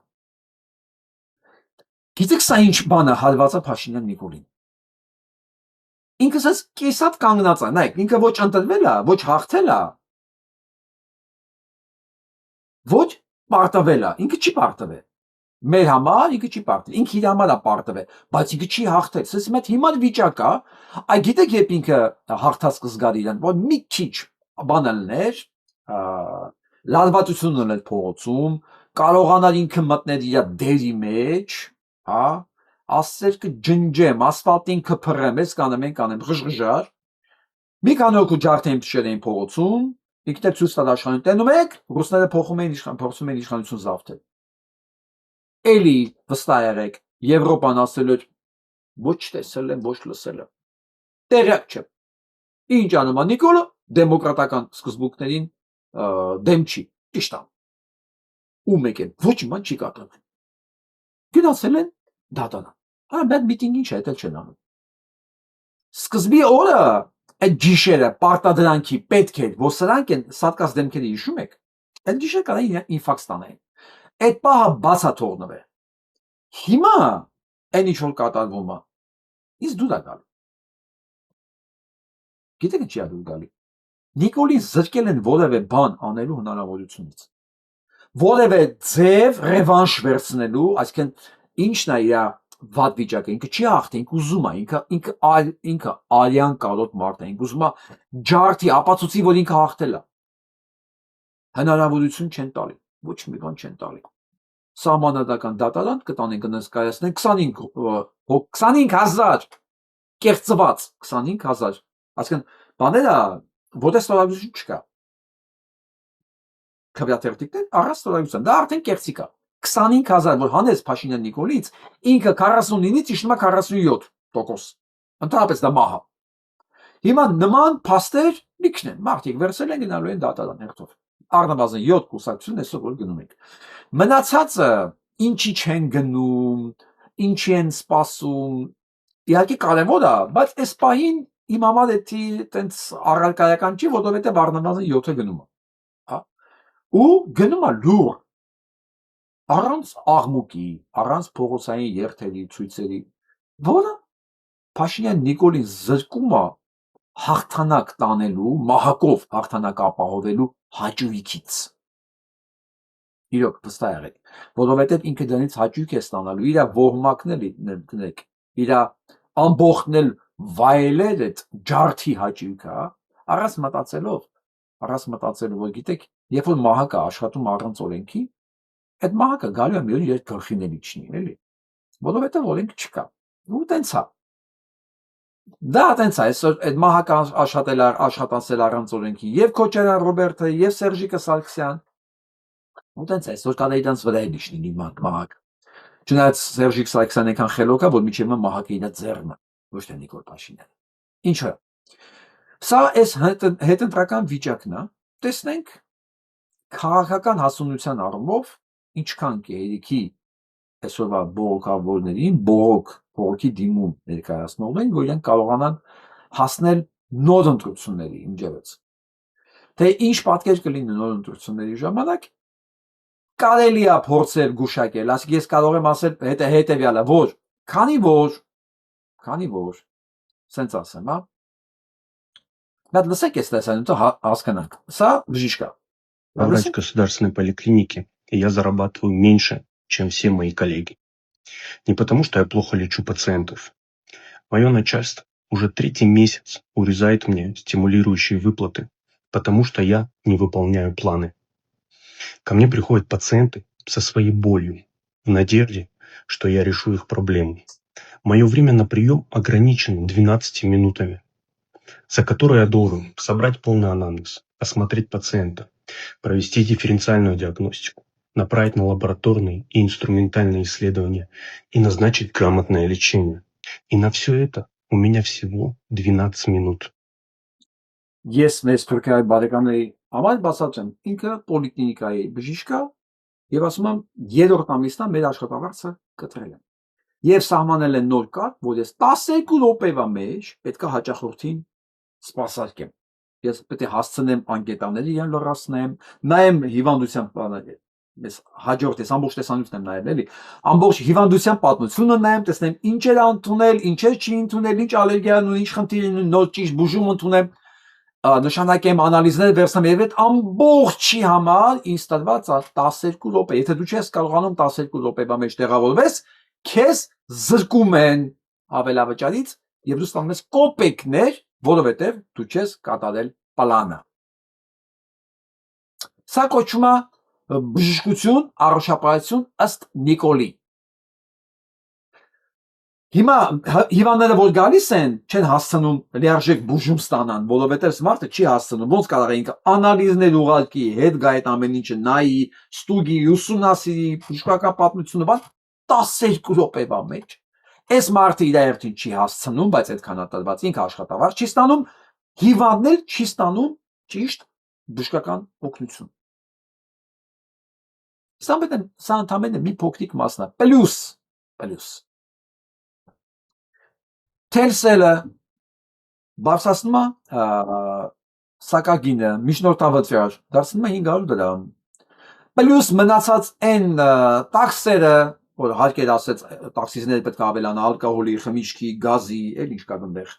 Գիտեք սա ինչ բան է հալվածը Փաշինյան Նիկոլին։ Ինքս ես կեսատ կանգնած է, նայեք, ինքը ոչ ընտրվել է, ոչ հաղթել է, ոչ պարտվել է, ինքը չի պարտվել։ Մեր համար ինքը չի պարտվել, ինքը իր համար է պարտվել, բայց ինքը չի հաղթել։ Սա մեծ հիմար վիճակ է, այ գիտեք երբ ինքը հաղթած կզգար իրեն, որ մի քիչ բան լներ, լարվածություն ուներ փողոցում, կարողանար ինքը մտնել իր դերի մեջ, հա, ասեր կջնջեմ, ասֆալտին կփռեմ, ես կանեմ, ղժղժար։ Մի քանի օր ջարդեմ տշեր էին փողոցում, ինքը ցույց տալ աշխարհին, տենում եք, ռուսները փոխում էին իշխանություն զավթել։ Էլի վստահ եղեք, Եվրոպան ասել էր ոչ տեսել եմ, ոչ լսել եմ։ Տեղյակ չեմ։ Ինչ անում է Նիկոլը, դեմոկրատական սկզբունքներին դեմ չի, ճիշտ է։ Ու մեկ է, ոչ մի բան չի կատարվում։ Գնացել են դատարան։ Հա, այդ միտինգին չէ, չեն անում։ Սկզբի օրը այդ գիշերը պարտադրանքի պետք է, որ սրանք են սատկած դեմքերի հիշում եք, այդ գիշեր կանային ինֆարկտ ստանային։ Այդ պահը բացա թողնվել։ Հիմա այն ինչ որ կատարվում է, ինձ դուր է գալի։ Գիտեք ինչի է դուր գալի։ Նիկոլին զրկել են որևէ բան անելու հնարավորությունից։ Որևէ ձև ռևանշ վերցնելու, այսինքն ինչն է իր վատ վիճակը, ինքը չի հաղթի, ինքը ուզում է, ինքը արյան կարոտ մարդ է, ինքը ուզում է ջարդի, ապացուցի, որ ինքը հաղթել է։ Հնարավորություն չեն տալի, ոչ մի բան չեն տալի։ Սահմանադրական դատարան կտանեն կներկայացնեն 25,000 կեղծված 25,000, այսինքն բաները որտեղ ստորագրություն չկա։ Քվեաթերթիկներ առանց ստորագրության, դա արդեն կեղծիկ է։ 25,000 որ հանեց Փաշինյան Նիկոլից, ինքը 49-ից իջնում է 47%։ Ընդհանրապես դա մահ է։ Հիմա նման փաստեր լիքն են, մարդիկ վերցել են գնալու են դատարան հերթով։ Առնվազն 7 կուսակցություն այսօր որ գնում եք։ Մնացածը ինչի չեն գնում, ինչի են սպասում, իհարկե կարևոր է, բայց այս պահին իմ համար էդի տենց առարկայական չի, որովհետև առնվազն 7-ը գնում է։ Հա։ Ու գնում է լուր։ Առանց աղմուկի, առանց փողոցային երթերի, ցույցերի, որը Փաշինյան Նիկոլին զրկում է հաղթանակ տանելու, մահակով հաղթանակ ապահովելու հաճույքից։ Իրոք վստահ եղեք, որովհետև ինքը դրանից հաճույք է ստանալու, իր ոհմակն էլ իր ամբողջն էլ վայելել այդ ջարդի հաճույքը, առանց մտածելով, որ գիտեք, երբ որ մահակը աշխատում առանց օրենքի, այդ մահակը գալու է մի օր իր գլխին էլ իջնի, էլի, որովհետև օրենք չկա։ Ու տենց է։ Դա տենց է, այսօր այդ մահակը աշխատանցել առանց օրենքի, եւ Քոչարյան Ռոբերտը, եւ Սերժիկը Սարգսյան, ու տենց է, այսօր կանեի դրանց վրա է իջնի մահակը։ Չնայած Սերժիկ Սարգսյանն այնքան խելոք է, որ միջև մահակը իր ձեռն է, ոչ թե Նիկոլ Փաշինյանը։ Ինչը։ Սա այս հետընտրական վիճակն է, տեսնենք քաղաքական հասունության առումով ինչքան կերիքի այսօրվա բողոքավորներին, բողոքի դիմում ներկայացնողներին, որ իրենք կարողանան հասնել նոր ընտրությունների իմջևից։ Թե ինչ պատկեր կլինի նոր ընտրությունների ժամանակ, կարելի է փորձել գուշակել, ասիկ ես կարող եմ ասել հետևյալը, որ քանի որ սենց ասեմ, հա։ Բայց լսեք այս տեսանյութը հասկանանք։ Սա բժիշկ է։ Я врач государственной поликлиники, и я зарабатываю меньше, чем все мои коллеги. Не потому, что я плохо лечу пациентов. Мое начальство уже 3-й месяц урезает мне стимулирующие выплаты, потому что я не выполняю планы. Ко мне приходят пациенты со своей болью, в надежде, что я решу их проблему. Мое время на прием ограничено 12 минутами, за которые я должен собрать полный анамнез, осмотреть пациента, провести дифференциальную диагностику, направить на лабораторные и инструментальные исследования и назначить грамотное лечение. И на все это у меня всего 12 минут. Ես մեծ Թուրքիայի բարեկամների համար բացատրեմ, ինքը պոլիկլինիկայի բժիշկ է եւ ասում եմ երրորդ ամիսն է մեր աշխատավարձը կտրել են։ Եվ սահմանել են նոր կարգ, որ ես 12 րոպեվա մեջ պետք է հաճախորդին սպասարկեմ։ Ես պետք է հասցնեմ անկետաները իրեն լրացնեմ, նայեմ հիվանդության բաները։ Ես հաջորդ ես ամբողջ տեսանյութն եմ նայել, էլի։ Ամբողջ հիվանդության պատմությունը նայեմ, տեսնեմ ինչեր ընդունել, ինչեր չի ընդունել, ինչ ալերգիան ունի, ինչ խնդիր ունի, նոր ճիշտ բուժում ընդունեմ, նշանակեմ անալիզներ վերցնեմ եւ այդ ամբողջի համար ինձ տրված 12 րոպե։ Եթե դու չես կարողանում 12 րոպեվա մեջ տեղավորվես, քեզ զրկում են ավելավճարից եւ դու ստանում ես կոպեկներ, որովհետեւ դու չես կատարել պլանը։ Սա կոչվում է բժշկություն, առողջապահություն ըստ Նիկոլի։ Հիմա հիվանդները որ գալիս են, չեն հասցնում լիարժեք բուժում ստանան, որովհետեւ մարդը չի հասցնում, ոնց կարող է ինքը անալիզներ ուղարկի, հետ գա այդ ամեն ինչը նայի, ստուգի, ուսումնասիրի, բժշկական պատմությունը, բան 12 րոպեվա մեջ։ Այս մարդը իր երթին չի հասցնում, բայց այդքան ատված ինքը աշխատավարձ չի ստանում, հիվանդներ չի ստանում ճիշտ բժշկական օգնություն։ Սա ընդամենը մի փոքրիկ մասն է, պլյուս Թելսելը բարձրացնում է սակագինը, միջնորդավճար, դարձնում է 500 դրամ։ Պլյուս մնացած այն տաքսերը, որ հարկեր ասեց, տաքսիստները պետք է ավելանա ալկոհոլի, խմիչքի, գազի, էլ ինչ կա այնտեղ։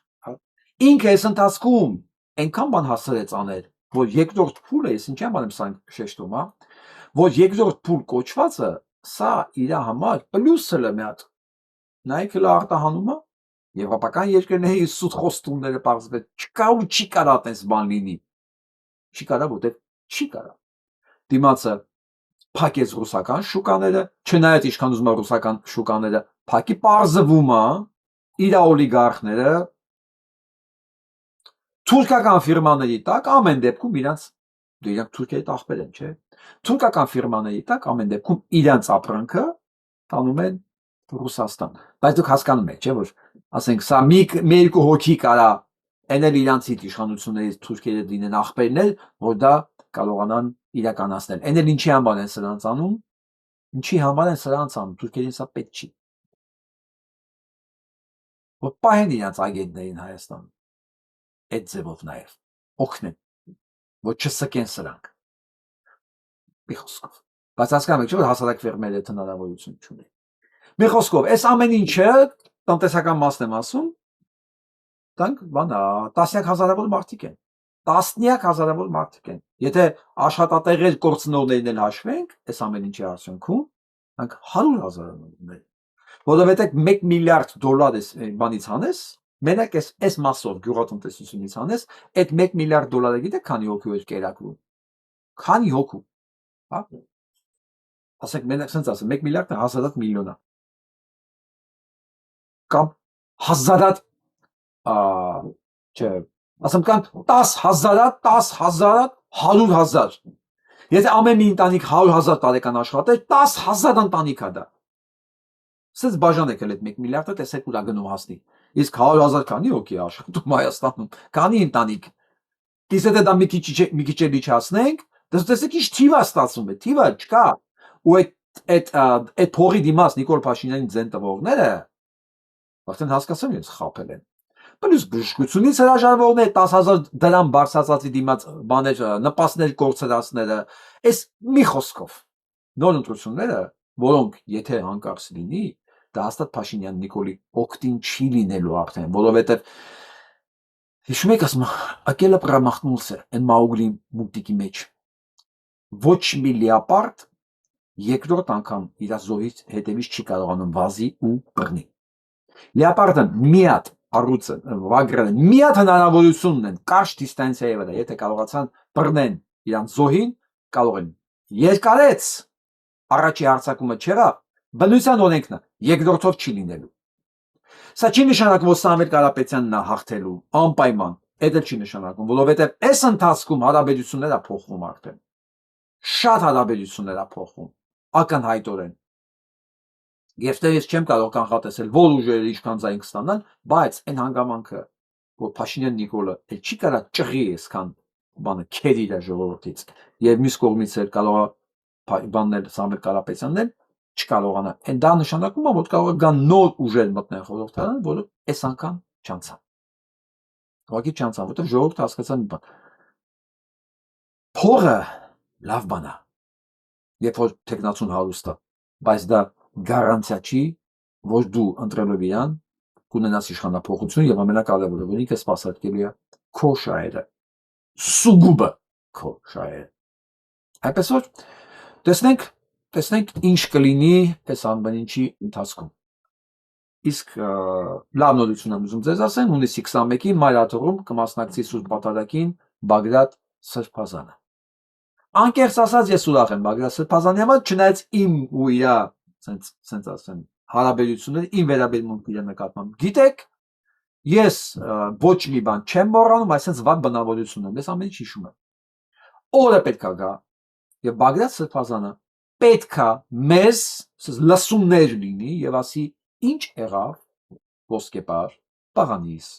Ինքը այս ընթացքում այնքան բան հասցրեց անել, որ երկրորդ փուլը, ես ինչի համար եմ սա շեշտում, հա, որ երկրորդ փուլ կոչվածը, սա իր համար պլյուսը մի հատ նայեք հլը արտահանումը Եվրոպական երկրների սուտ խոստումները պարզվեց, չկա ու չի կարա այդպես բան լինի։ Չի կարա, որտեղ չի կարա։ Դիմացը փակեց ռուսական շուկաները, չնայած ինչքան ուզում է ռուսական շուկաները, փակի պարզվում է իր օլիգարխները թուրքական ֆիրմաների տակ ամեն դեպքում իրանց դրանք Թուրքիայի ախպեր են, չէ։ Թուրքական ֆիրմաների տակ ամեն դեպքում իրանց ապրանքը տանում են Ռուսաստան։ Բայց դուք հասկանում եք, չէ՞, որ ասենք սա մի երկու հոգի կարա այնել իրանցի իշխանություններից թուրքերը դինեն ախպերներ, որ դա կարողանան իրականացնել։ Այնել ինչի համար են սրանց անում։ Ինչի համար են սրանց անում, թուրքերին սա պետք չի։ Որ պահեն իրանց ագենտներին Հայաստանում։ Այդ ձևով նաև օգնեն, որ չսկեն սրանք։ Մի խոսքով։ Բայց հասկանում եք, չէ՞ որ հասարակ ֆերմերը այդ հնարավորություն չունեն։ Մի խոսքով, այս ամեն ինչը տնտեսական մասն եմ ասում, դրանք բանա, տասնյակ հազարավոր մարդիկ են։ Տասնյակ հազարավոր մարդիկ են։ Եթե աշխատատեղեր կորցնողներն էլ հաշվենք, այս ամեն ինչի արդյունքում, դրանք 100,000 են։ Որովհետեւ 1 միլիարդ դոլար էս բանից հանես, մենակ այս մասով գյուղատնտեսությունից հանես, այդ 1 միլիարդ դոլարը գիտեք քանի հոգու էր կերակրում։ Քանի հոգու։ Հա։ Ասենք մենակ sense ասեմ, 1 միլիարդը 1000 միլիոն է։ Կամ 1000 չէ, ասեմ կան 10,000, 100,000։ Եթե ամեն մի ընտանիք 100,000 տարեկան աշխատեր, 10,000 ընտանիք է դա։ Սենց բաժանեք էլ այդ 1 միլիարդը, տեսեք ուր է գնում հասնի։ Իսկ 100,000 քանի հոգի է աշխատում Հայաստանում, քանի ընտանիք։ Իսկ եթե դա մի քիչ էլ իջացնենք, տեսեք ինչ թիվ է ստացվում է, թիվը չկա։ Ու այդ փողի դիմաց Նիկոլ Փաշինյանին ձեն տվողները արդեն հասկացան իրենց խաբել են։ Պլյուս բժշկությունից հրաժարվողներ 10,000 դրամ բարձրացածի դիմաց բաներ նպաստներ կորցրածները, այս մի խոսքով նոր ընտրությունները, որոնք եթե հանկարծ լինի, դա հաստատ Փաշինյան Նիկոլի օգտին չի լինելու արդեն, որովհետև Հիշում եք ասում, ակելը պրամախնուլս է, են մաուգլի մուտիկի մեջ։ Ոչ մի լիապարդ երկրորդ անգամ իր զոհից հետևից չի կարողանում վազի ու բռնի։ Լիապարդը մի հատ առուծը վագրել են, մի հատ հնարավորություն ունեն կարճ դիստանցիայի վրա, եթե կարողացան բռնեն իրանց զոհին, կարող են երկարեց առաջի հարձակումը չեղավ, բնության օրենքն է, երկրորդով չի լինելու։ Սա չի նշանակում, որ Սամվել Կարապետյանն է հաղթելու, անպայման, դա չի նշանակում, որովհետև այս ընթացքում հարաբերությունները փոխվում արդեն։ Շատ հարաբերություններ է փոխվում, ակնհայտորեն։ Եվ դե ես չեմ կարող կանխատեսել, որ ուժերը ինչքան ձայն կստանան, բայց այն հանգամանքը, որ Փաշինյան Նիկոլը չի կարա ճղի այսքան բանը քեր իր ժողովրդից, եւ մյուս կողմից էլ կարող է բաններ Սամվել Կարապետյանն էլ չկարողանա։ Այն դա նշանակում է, որ կարող է գան նոր ուժեր մտնեն խորհրդարան, որը այս անգամ չանցան։ Ուղղակի չանցան, որտեղ ժողովուրդը հասկացան մի բան։ Փողը լավ բան է, երբ որ տեխնացուն հարուստ է, բայց դա գարանտիա չի, որ դու ընտրելով իրան կունենաս իշխանափոխություն եւ ամենակարևորը, որ ինքը սպասարկելու է քո շահերը, սուգուբը քո շահերը։ Այնպես որ տեսնենք ինչ կլինի այս ամենի ընթացքում։ Իսկ լավ նորություն եմ ուզում ձեզ ասեմ, հունիսի 21-ին մայրաթողում կմասնակցի Սուրբ Պատարագին Բագրատ Սրբազանը։ Անկեղծ ասած ես ուրախ եմ Բագրատ Սրբազանի համար, չնայած իմ ու իր sense ասեմ հարաբերությունները իմ վերաբերմունքը իր նկատմամբ։ Գիտեք, ես ոչ մի բան չեմ մոռանում, այսինքն վատ բնավորություն եմ, ես ամեն ինչ հիշում եմ։ Օրը պետք է գա եւ Բագրատ Սրբազանը պետքա մեզ լսումներ լինի եւ ասի ինչ եղավ ոսկեպար պաղանիս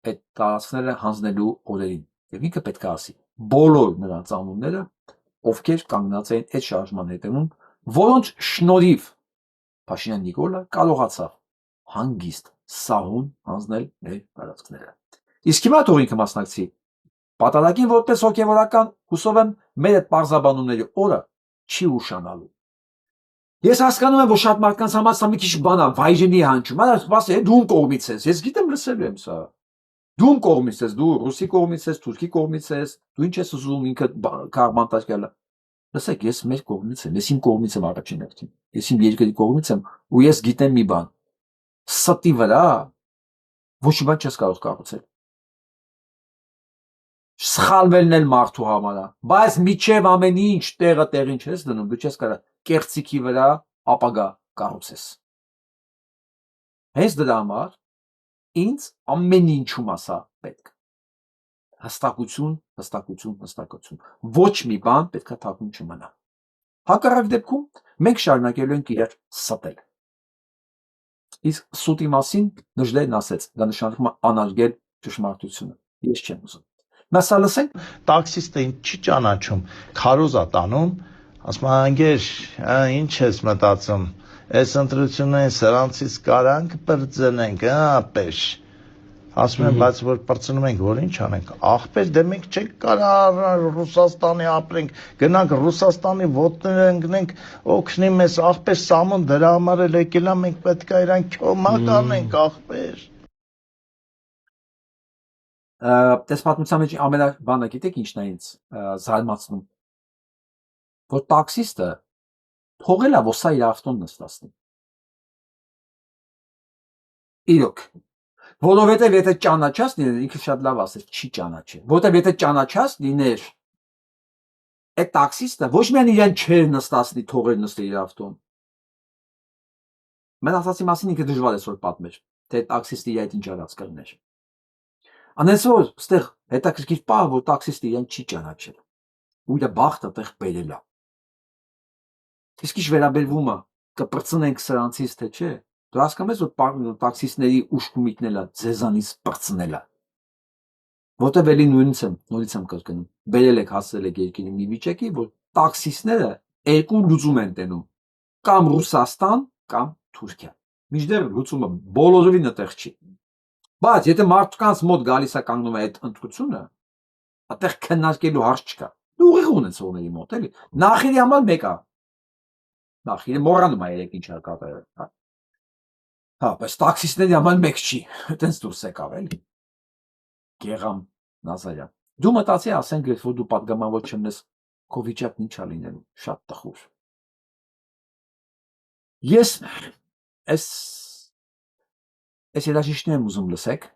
այդ տարածքները հանձնելու օրերին եւ ինքը պետք է ասի բոլոր նրանց անունները ովքեր կանգնած էին այդ շարժման հետևում, որոնց շնորհիվ Փաշինյան Նիկոլը կարողացավ հանգիստ սահուն հանձնել մեր տարածքները։ Իսկ հիմա թող ինքը մասնակցի Պատարագին որպես հոգևորական, հուսով եմ մեր այդ պարզաբանումների օրը չի ուշանալու։ Ես հասկանում եմ, որ շատ մարդկանց համար սա մի քիչ բան է, վայրենի հանջում, ասես դու ում կողմից ես, ես գիտեմ լսելու եմ սա։ Դու ում կողմից ես, դու ռուսի կողմից ես, թուրքի կողմից ես, դու ինչ ես ուզում ինքը կարմանտаж գալը։ Լսեք, ես մեր կողմից եմ, ես իմ կողմից եմ առաջին հերթին, ես իմ երկրի կողմից եմ ու ես գիտեմ մի բան, ստի վրա ոչ մի բան չես կարող կառուցել։ Սխալվելն էլ մարդու համար է, բայց միջև ամեն ինչ տեղը տեղին չես դնում, դու չես կարող կեղծիքի վրա ապագա կառուցես։ Հենց դրա համար ինձ ամեն ինչում ասա պետք։ Հստակություն։ Ոչ մի բան պետք է թաքուն չմնա։ Հակառակ դեպքում մենք շարունակելու ենք իրար ստել։ Իսկ սուտի մասին Նժդեհն ասեց, դա նշանակում է անարգել ճշմարտությունը։ Ես չեմ ուզում։ Մասա լսենք, տաքսիստը չի ճանաչում, քարոզ է տանում, ասում է անգեր, ինչ ես մտածում, այս ընտրություններին սրանցից կարանք բրձնենք, ապես։ Ասում են, բայց որ բրձնում ենք, որ ինչ անենք, ախպեր, դե մենք չենք կարող Ռուսաստանի ապրենք, գնանք Ռուսաստանի ոտները ընկնենք, օգնի մեզ, ախպեր, Սամոն դրա համար էլ եկել է, մենք պետք է իրան քյոմակ անենք, ախպեր։ Այս պատմության մեջ ամենաբանը գիտեք ինչն է ինձ զարմացնում, որ տաքսիստը թողել է, որ սա իր ավտոն նստացնի։ Իրոք, որովհետև եթե ճանաչած լիներ, ինքը շատ լավ ասեց, չի ճանաչել, որովհետև եթե ճանաչած լիներ, այդ տաքսիստը ոչ միայն իրեն չէր նստացնի, թողել նստել իր ավտոն։ Mən ասացի մասին ինքը դժվար է որ պատմեր, թե տաքսիստը իր այդ ինչ արած կլներ։ Անենց որ ստեղ հետաքրքիր պահ, որ տաքսիստը իրեն չի ճանաչել, ու իր բախտը տեղ բերել է։ Իսկ ինչ վերաբերվում է, կպրծնենք սրանցից, թե չէ, դու հասկանում ես, որ տաքսիստների ուշքումիկն է, ձեզանից պրծնել է։ Որտեւ էլի նորից եմ կրկնում, բերել եք հասել եք երկրի մի վիճակի, որ տաքսիստները երկու լուծում են տենում, կամ Ռուսաստան, կամ Թուրքիա։ Մինչդեռ լուծումը բոլորովին այդտեղ չի։ Բայց եթե մարդկանց մոտ գալիս է կանգնում է այդ ընտրությունը, այդտեղ քննարկելու հարց չկա։ Դու ուղիղ ունեցողների մոտ էլի։ Նախիրի համար մեկ է։ Նախիրը մոռանում է երեք ինչ կատարել։ Հա, բայց տաքսիստների համար մեկ չի։ Այդտենց դուրս եկավ էլի։ Գեղամ Նազարյան։ Դու մտածի ասենք որ դու պատգամավոր չնես քո վիճակն ինչ է լինելու, շատ տխուր։ Ես այս երաժիշտներն եմ ուզում լսեք։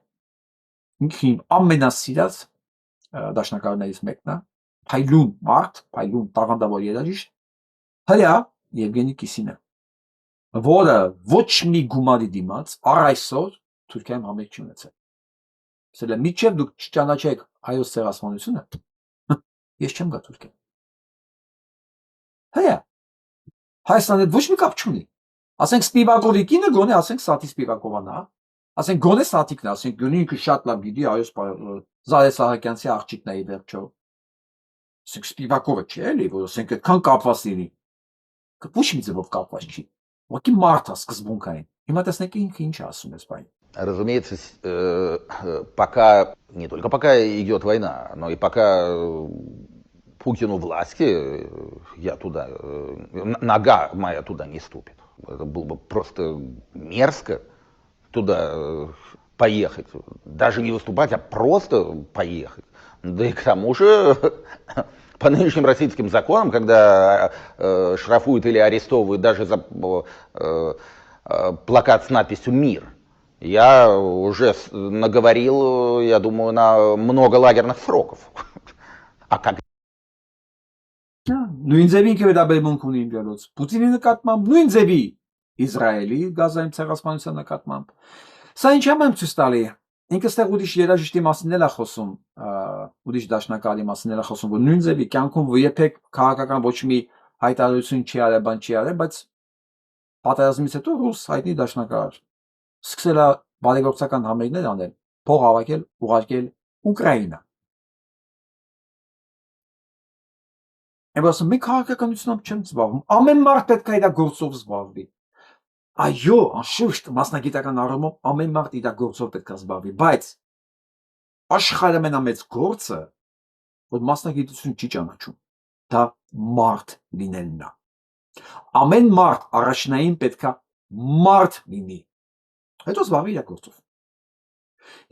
Ինքին ամենասիրած դաշնակարներից մեկն է, փայլուն մարդ, փայլուն տաղանդավոր երաժիշտ, հրյա Եվգենի Կիսինը, որը ոչ մի գումարի դիմաց առ այսօր Թուրքիայում համերգ չի ունեցել։ Ասել է միջև դուք չճանաչեք հայոց ցեղասպանությունը, ես չեմ գա Թուրքիա։ Հրյա Հայաստանը ոչ մի կապ չունի։ Ասենք Սպիվակովի կինը գոնե ասենք Սաթի Սպիվակովան է, ասենք գոնե Սաթիկն է, ասենք գոնե ինքը շատ լավ գիտի հայոց Զարե Սահակյանցի աղջիկն է ի վերջո։ Ասենք Սպիվակովը չէ էլի, որ ասենք այդքան կապված լինի։ Ոչ մի ձևով կապված չի։ Ուղղակի մարդ է սկզբունքային։ Հիմա տեսնեք ինքը ինչ ասում է սպայն։ Разумеется, пока, не только пока идет война, но и пока Путин у власти, я туда, нога моя туда не ступит. Это было бы просто мерзко туда поехать. Даже не выступать, а просто поехать. Да и к тому же, по нынешним российским законам, когда штрафуют или арестовывают даже за плакат с надписью «Мир», я уже наговорил, я думаю, на много лагерных сроков. А как? Նույն ձևի ինքը վերաբերմունք ունի ինձ Պուտինի նկատմամբ, նույն ձևի Իսրայելի գազային ցեղասպանության նկատմամբ։ Սա ինչ եմ ցույց տալի։ Ինքը ստեղ ուրիշ երաժիշտի մասին էլ է խոսում, ուրիշ դաշնակահարի մասին էլ է խոսում, որ նույն ձևի կյանքում երբեք քաղաքական ոչ մի հայտարարություն չի արել, բան չի արել, բայց պատերազմից հետո ռուս հայտնի դաշնակահար սկսել է բարեգործական համերգներ անել, փող հավաքել, ուղարկել Ուկրաինա։ Եմ մենք քաղաքականությամբ չեմ զբաղվում, ամեն մարդ պետք է իր գործով զբաղվի։ Այո, անշուշտ մասնագիտական առումով ամեն մարդ իր գործով պետք է զբաղվի, բայց աշխարհի ամենամեծ գործը, որ մասնագիտություն չի ճանաչում, դա մարդ լինելն է։ Ամեն մարդ առաջնային պետք է մարդ լինի, հետո զբաղվի իր գործով։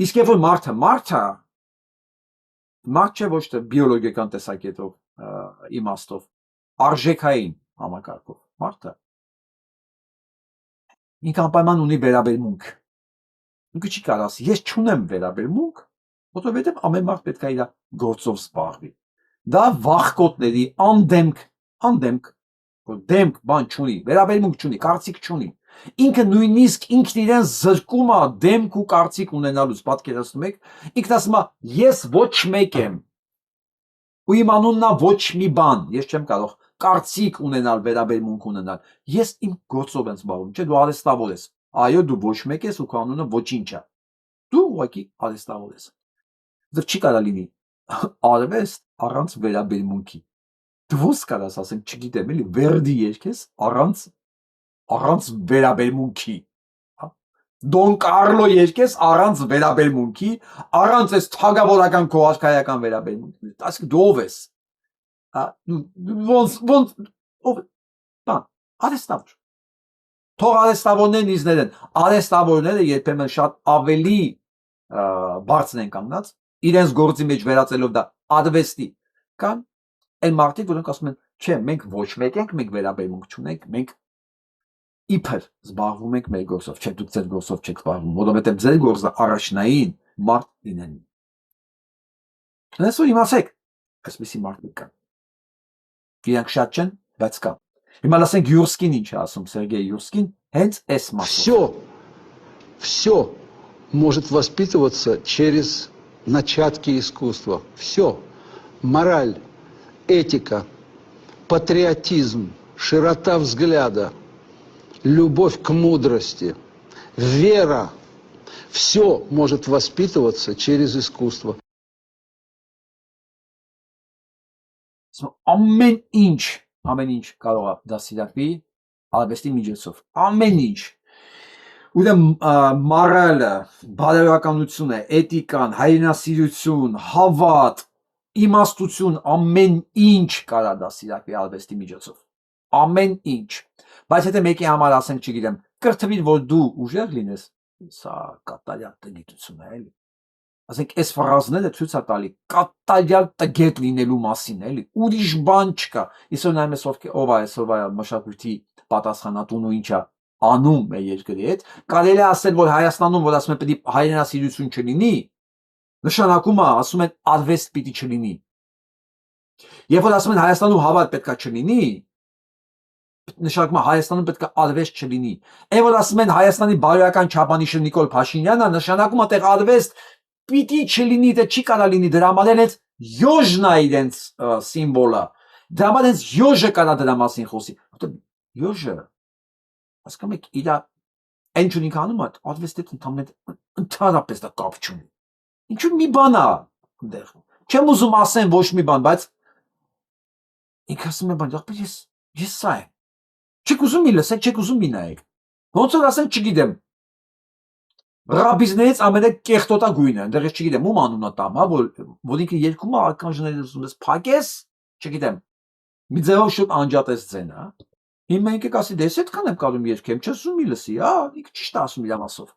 Իսկ երբ որ մարդը մարդ չէ ոչ թե բիոլոգիական տեսակետով իմաստով, արժեքային համակարգով, մարդը ինքը անպայման ունի վերաբերմունք։ Ինքը չի կարող ասի, ես չունեմ վերաբերմունք, որովհետև ամեն մարդ պետք է իր գործով զբաղվի։ Դա վախկոտների անդեմք, որ դեմք բան չունի, վերաբերմունք չունի, կարծիք չունի։ Ինքը նույնիսկ ինքն իրեն զրկում է դեմք ու կարծիք ունենալուց, պատկերացնում եք, ինքն ասում է, ես ոչ մեկ եմ։ Ու իմ անունն է ոչ մի բան, ես չեմ կարող կարծիք ունենալ, վերաբերմունք ունենալ։ Ես իմ գործով եմ զբաղվում, չէ՞ դու արհեստավոր ես։ Այո, դու ոչ մեկ ես ու քո անունը ոչինչ է։ Դու ուղղակի արհեստավոր ես։ Դա չի կարող լինի արվեստ առանց վերաբերմունքի։ Դու ո՞նց կարաս ասենք, չգիտեմ, էլի Վերդի երգես առանց վերաբերմունքի։ Դոն Կարլո երգես առանց վերաբերմունքի, առանց այս թագավորական քո արքայական վերաբերմունքի։ Ասեք դու ով ես։ Արհեստավոր։ Թող արհեստավորներն իզներեն, արհեստավորները երբեմն շատ ավելի բարձր են կանգնած, իրենց գործի մեջ վերածելով դա արվեստի, կան այն մարդիկ, որոնք ասում են, չէ, մենք ոչ մեկ ենք, մենք վերաբերմունք չունենք, մենք իբր զբաղվում ենք մեր գործով, չէ, դուք ձեր գործով չեք զբաղվում, որովհետև ձեր գործը առաջնային մարդ լինելն է։ Այսօր իմացեք, այսպիսի մարդիկ կան։ Իրանք շատ չեն, բայց կան։ Հիմա լսենք Յուրսկին ինչ է ասում, Սերգեյ Յուրսկին, հենց այս մասով։ Все может воспитываться через начатки искусства. Все. Мораль, этика, патриотизм, широта взгляда, любовь к мудрости, вера. Все может воспитываться через искусство. Ամեն ինչ կարող է դասիրակվի արվեստի միջոցով։ Ամեն ինչ։ Ուրեմն մորալը, բարոյականությունը, էթիկան, հայրենասիրություն, հավատ, իմաստություն, ամեն ինչ կարող է դասիրակվի արվեստի միջոցով։ Ամեն ինչ։ Բայց եթե մեկի համար ասենք, չգիտեմ, կրթվիր, որ դու ուժեղ լինես, սա կատարյալ գիտություն է, էլի։ ասենք այս ֆրազները ցույց է տալի կատարյալ տգետ լինելու մասին, էլի, ուրիշ բան չկա։ Իսկ նայում ես ով է այսօրվա մշակույթի պատասխանատուն ու ինչա անում է երկրի հետ, կարելի է ասել, որ Հայաստանում, որ ասում են պետք է հայրենասիրություն չլինի, նշանակում է, ասում են արվեստ պիտի չլինի։ Երբ որ ասում են Հայաստանում հավատ պետքա չլինի, նշանակում է Հայաստանում պետք է արվեստ չլինի։ Այն որ ասում են Հայաստանի բարոյական չափանիշը Նիկոլ Փաշինյանն է, նշանակում է տեղ արվեստ պիտի չլինի, դե չի կարա լինի, դրա համար էլ յոժն է իրենց սիմվոլը։ Դրա համար էլ յոժը կարա դրա մասին խոսի։ Որտեղ յոժը, հասկանում եք, իր այն չունի կանում է, արվեստի հետ ընդհանրապես դա կապ չունի։ Ինչու մի բան է այնտեղ։ Չեմ ուզում ասեմ ոչ մի բան, բայց ինքը ասում է բան, ես սա եմ։ Չեք ուզում մի լսեք, չեք ուզում մի նայեք։ Ոնց որ ասեմ, չգիտեմ։ Ռաբիզներից ամենակեղտոտագույնը, այնտեղ ես չգիտեմ, ում անունը տամ, հա, որ ինքը երկում է արքանջներից ուզում ես փակես, չգիտեմ։ Մի ձևով շուտ անջատես ձենը, հա։ Հիմա ինքը կասի, դե ես այդքան եմ կարում երգեմ, չես ուզում մի լսի, հա, ինքը ճիշտ է ասում իր մասով։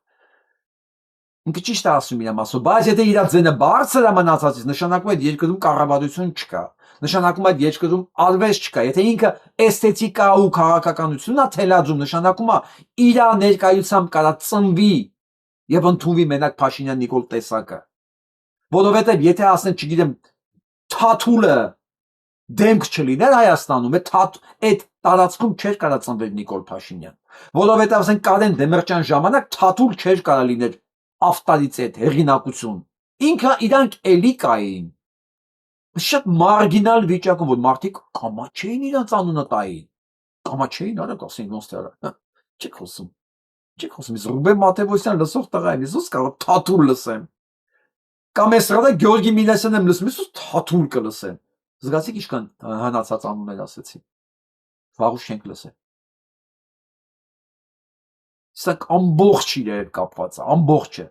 Ինքը ճիշտ է ասում իր մասով, բայց եթե իր ձենը բարձր է մնացածից, նշանակում է այդ երկրում կառավարություն չկա։ Նշանակում է այդ երկրում արվեստ չկա։ Եթե ինքը էսթետիկա ու քաղաքականություն է թելադրում, նշանակում է իր ներկայությամբ կարա ծնվի եւ ընդունվի մենակ Փաշինյան Նիկոլ տեսակը։ Որովհետեւ եթե ասեն, չգիտեմ, Թաթուլը դեմք չլիներ Հայաստանում, այդ տարածքում չէր կարա ծնվել Նիկոլ Փաշինյան։ Որովհետեւ ասեն Կարեն Դեմիրճյան ժամանակ Թաթուլ չէր կարա լիներ ավտարից այդ հեղինակություն։ Ինքը իրանք էլի կային։ Շատ մարգինալ վիճակում, որ մարդիկ կամա չէին իրանց անունը տային։ Կամա չէին, արա կասեն ոնց դրա։ Չեք խոսում։ Չեք խոսում, ես Ռուբեն Մաթեոսյան լսող տղա եմ, ես ո՞ս կարող Թաթուլ լսեմ։ Կամ ես ռադա Գյորգի Միլասյանն եմ լսում, ես ո՞ս Թաթուլ կլսեմ։ Զգացիք ինչքան հնացած անուններ ասեցի։ Վաղուց չենք լսել։ Սա ամբողջ իր հետ կապված է, ամբողջը։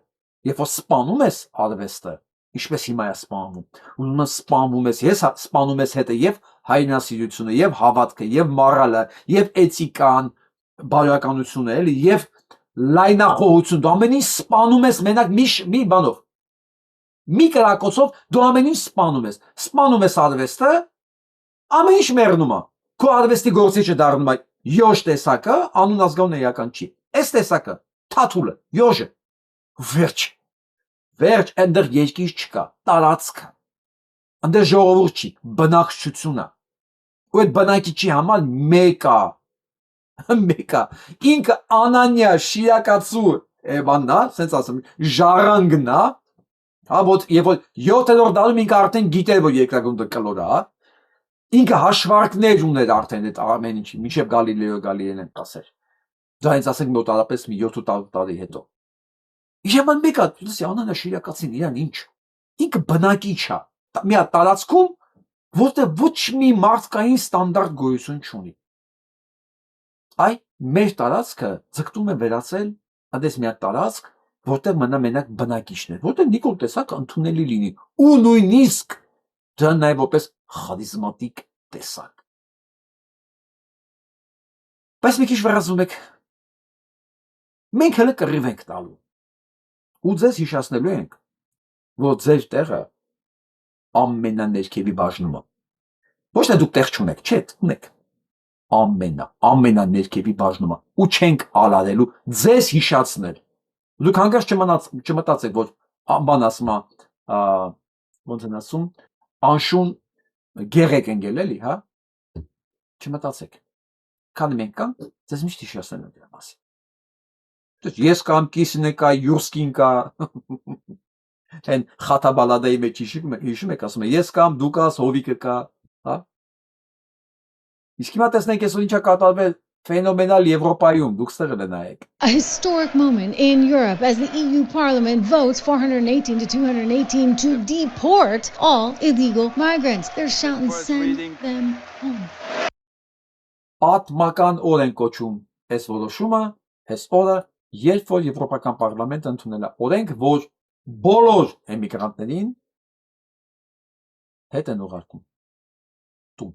Երբ որ սպանում ես արվեստը, ինչպես հիմա է սպանվում, ուրեմն սպանվում ես, ես սպանում ես հետը եւ հայրենասիրությունը, եւ հավատքը, եւ մորալը, եւ էթիկան, բարոյականությունը, էլի, եւ լայնախոհություն, դու ամեն ինչ սպանում ես մենակ մի բանով։ Մի կրակոցով դու ամեն ինչ սպանում ես արվեստը, ամեն ինչ մեռնում է։ Քո արվեստի գործիչը դառնում է յոժ տեսակը, անուն ազգանուն էական չի։ Այս տեսակը, Թաթուլը, յոժը, վերջ, այնտեղ երկիր չկա, տարածք, այնտեղ ժողովուրդ չի, բնակչություն է։ Ու այդ բնակիչի համար մեկ է, ինքը Անանյա շիրակացու բանն է, սենց ասեմ, ժառանգն է, հա, երբ որ 7-րդ դարում ինքը արդեն գիտեր, որ երկրագնդը կլոր է, ինքը հաշվարկներ ուներ արդեն այդ ամեն ինչի, մինչև Գալիլեո Գալիլեան են ասել։ Դա հենց ասենք մոտարապես մի 7-8 տարի հետո։ Իժաման մեկը, լսի, Անանյա շիրակացին իրան ինչ։ Ինքը բնակիչ է, մի հատ տարածքում, որտեղ ոչ մի մարդկային ստանդարտ գոյություն չունի։ Այ մեր տարածքը ձգտում է վերածել այնպես մի հատ տարածք, որտեղ մնա մենակ բնակիչներ, որտեղ Նիկոլ տեսակը ընդունելի լինի, ու նույնիսկ դրան նաև որպես խարիզմատիկ տեսակ։ Բայց մի քիչ վերածում եք, մենք հələ կռիվ ենք տալու, ու ձեզ հիշացնելու ենք, որ ձեր տեղը ամենաներքևի բաժնում է։ Ոչ թե դուք տեղ չունեք, չէ, ունեք։ Ամենաներքևի բաժնում է, ու չենք ալարելու ձեզ հիշացնել։ Դուք հանկարծ չմտածեք, որ բան ասում է, ոնց են ասում, անշուն գեղեք ընկել էլի, հա։ Չմտածեք։ Քանի մենք կանք, ձեզ միշտ հիշացնելու ենք դրա մասին։ Ես կամ կիսն կա, յուրսկին կա։ Այն խաթաբալադայի մեջ հիշում եք, ասում է, ես կամ, դու կաս, հովիկը կա, հա։ Իսկ հիմա տեսնենք այսօր ինչա կատարվել Phenomenal Եվրոպայում, դուք ստեղել եք նայեք։ A historic moment in Europe as the EU Parliament votes 418 to 218 to deport all illegal migrants. They're shouting, send them home. Պատմական օր են կոչում այս որոշումը, այս օրը, երբ որ Եվրոպական պարլամենտը ընդունել է օրենք, որ բոլոր էմիգրանտներին հետ են ուղարկում տուն։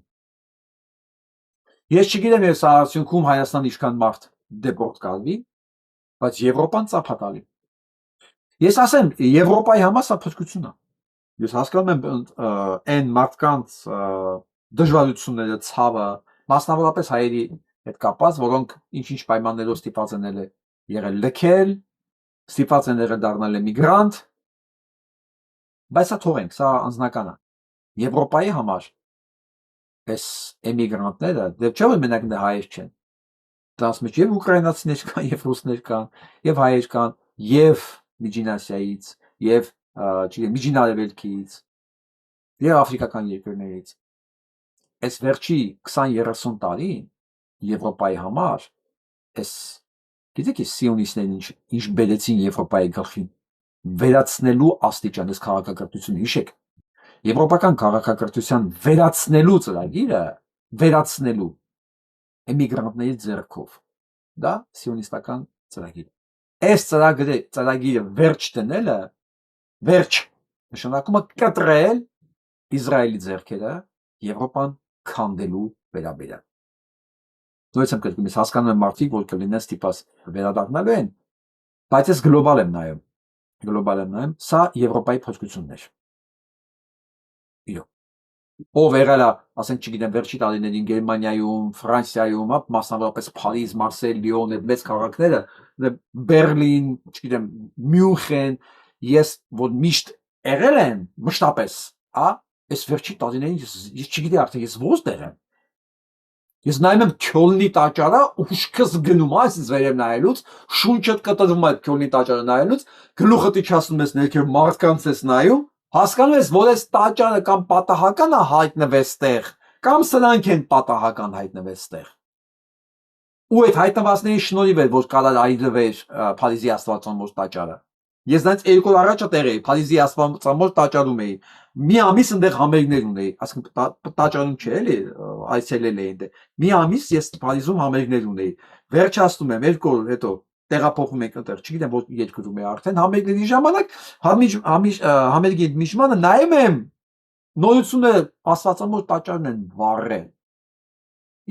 Ես չգիտեմ ես արդյունքում Հայաստան ինչքան մարդ դեպորտ կալվի, բայց Եվրոպան ծափատալի։ Ես ասեմ, Եվրոպայի համար սա փոփոխություն է։ Ես հասկանում եմ այն մարդկանց դժվարությունները, ցավը, մասնավորապես հայերի հետ կապված, որոնք ինչ-ինչ պայմաններով ստիպված են եղել լքել, ստիպված են եղել դառնալ էմիգրանտ, բայց սա թողենք, սա անձնական է։ Եվրոպայի համար այս էմիգրանտները, դեռ չէ՞ որ մենակ նա հայեր չեն։ Դրանց մեջ եւ ուկրաինացիներ կան, եւ ռուսներ կան, եւ հայեր կան, եւ Միջին Ասիայից, եւ չգիտեմ, Միջին Արևելքից, եւ աֆրիկական երկրներից։ Այս վերջի 20-30 տարին Եվրոպայի համար այս գիտեք է սիոնիստներն ինչ բերեցին Եվրոպայի գլխին վերացնելու աստիճան այս քաղաքակրթությունը հիշեք եվրոպական քաղաքակրթության վերացնելու ծրագիրը վերացնելու էմիգրանտների ձեռքով դա սիոնիստական ծրագիր այս ծրագիրը վերջ դնելը վերջ նշանակում է կտրել Իսրայելի ձեռքերը Եվրոպան քանդելու վերաբերյալ նույնիսկ եմ կրկնում, ես հասկանում եմ մարդիկ, որ կլինեն ստիպված վերադառնալու են, բայց ես գլոբալ եմ նայում, սա Եվրոպայի փոփոխությունն էր։ Իրոք։ Ով եղել է, ասենք, չգիտեմ, վերջի տարիներին Գերմանիայում, Ֆրանսիայում, մասնավորապես Փարիզ, Մարսել, Լիոն, այդ մեծ քաղաքները, Բերլին, չգիտեմ, Մյունխեն, ես որ միշտ եղել եմ, մշտապես, այս վերջի տարիներին ես չգիտեմ արդեն ես ո՞ց տեղ եմ։ Ես նայում եմ Քյոլնի տաճարը, ուշքս գնում, այսպես վերև նայելուց, շունչդ կտրվում այդ Քյոլնի տաճարը նայելուց, գլուխդ իջացնում ես ներքև մարդկանց ես նայում, հասկանում ես, որ այս տաճարը կամ պատահական է հայտնվեց տեղ, կամ սրանք են պատահական հայտնվեց տեղ։ Ու այդ հայտնվածների շնորհիվ էր, որ կարար այրվեր Փարիզի Աստվածամոր տաճարը։ Ես դրանից 2 օր առաջ տեղ էի, Փարիզի Աստվածամոր տաճարում էի։ Մի ամիս այնտեղ համերգներ ունեի, ասենք տաճարում չէ էլի, այցելել էի այնտեղ։ Մի ամիս ես Փարիզում համերգներ ունեի։ Վերջացնում եմ 2 օր հետո տեղափոխվում ենք այնտեղ, չգիտեմ որ երկրում է արդեն համերգների ժամանակ, համերգի միջմանը նայում եմ նորությունը Աստվածամոր տաճարն են վառել։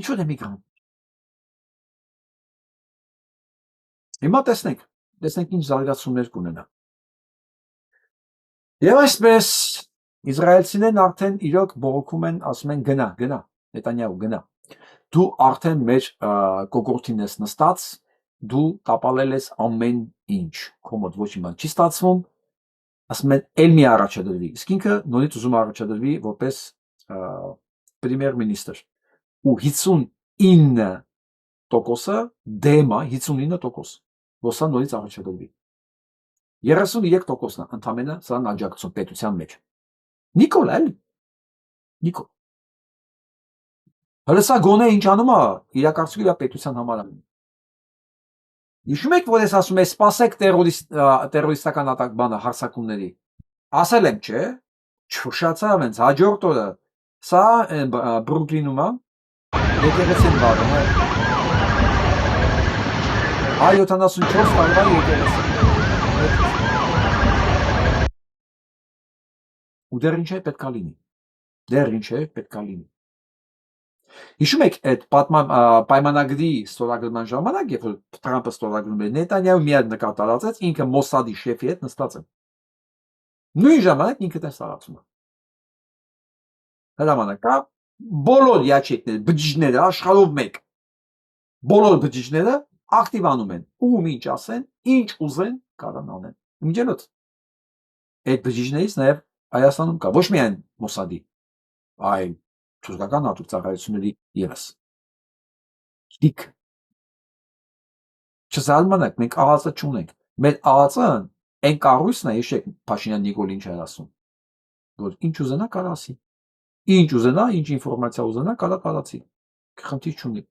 Ինչու՞ էմիգրանտ։ Հիմա տեսնենք ինչ զարգացումներ կունենա։ Եվ այսպես իսրայելցիներն արդեն իրոք բողոքում են, ասում են գնա, Նետանյահու գնա։ Դու արդեն մեր կոկորդին ես նստած, դու տապալել ես ամեն ինչ, քո մոտ ոչ մի բան չի ստացվում, ասում են էլ մի առաջադրվի։ Իսկ ինքը նորից ուզում առաջադրվի որպես պրեմիեր մինիստր։ Ու 59%-ը դեմ է 59%, որ սա նորից առաջադրվի։ 33%-ն է ընդամենը սրան աջակցում պետության մեջ։ Նիկոլ էլի։ Նիկոլ։ Հələ սա գոնե ինչ անում է, իրակարծություն իր պետության համար անում։ Հիշում եք, որ ես ասում եմ, սպասեք տերորիստական բանը հարձակումների։ Ասել եմ, չէ՞։ Չուշացավ հենց հաջորդ օրը։ Սա Բրուկլինում է։ Եկեղեցին վարում է։ 174 տարվա եկեղեցի։ Ու դեռ ինչ է պետք է լինի։ Հիշում եք այդ պայմանագրի ստորագրման ժամանակ, երբ որ Թրամփը ստորագրում էր, Նետանյահու միակ նկատ տարածեց, ինքը Մոսադի շեֆի հետ նստած է։ Նույն ժամանակ ինքը դες տարածում է։ Հրամանակա բոլոր յաչեկները, բջիջները աշխարհով մեկ։ Բոլոր բջիջները ակտիվանում են, ում ինչ ասեն, ինչ ուզեն, կարան անեն։ Միջելոց։ Այդ բջիջներից նաև Հայաստանում կա, ոչ միայն Մոսադի, այլ թուրքական հատուկ ծառայությունների ևս։ Դիք։ Չզարմանաք, մենք ԱԱԾ չունենք։ Մեր ԱԱԾ-ն այն կառույցն է, հիշեք, Փաշինյան Նիկոլ ինչ էր ասում, որ ինչ ուզենա կարա ասի։ Ինչ ուզենա, ինչ ինֆորմացիա ուզենա, կարա տարածի։ Խնդիր չունի։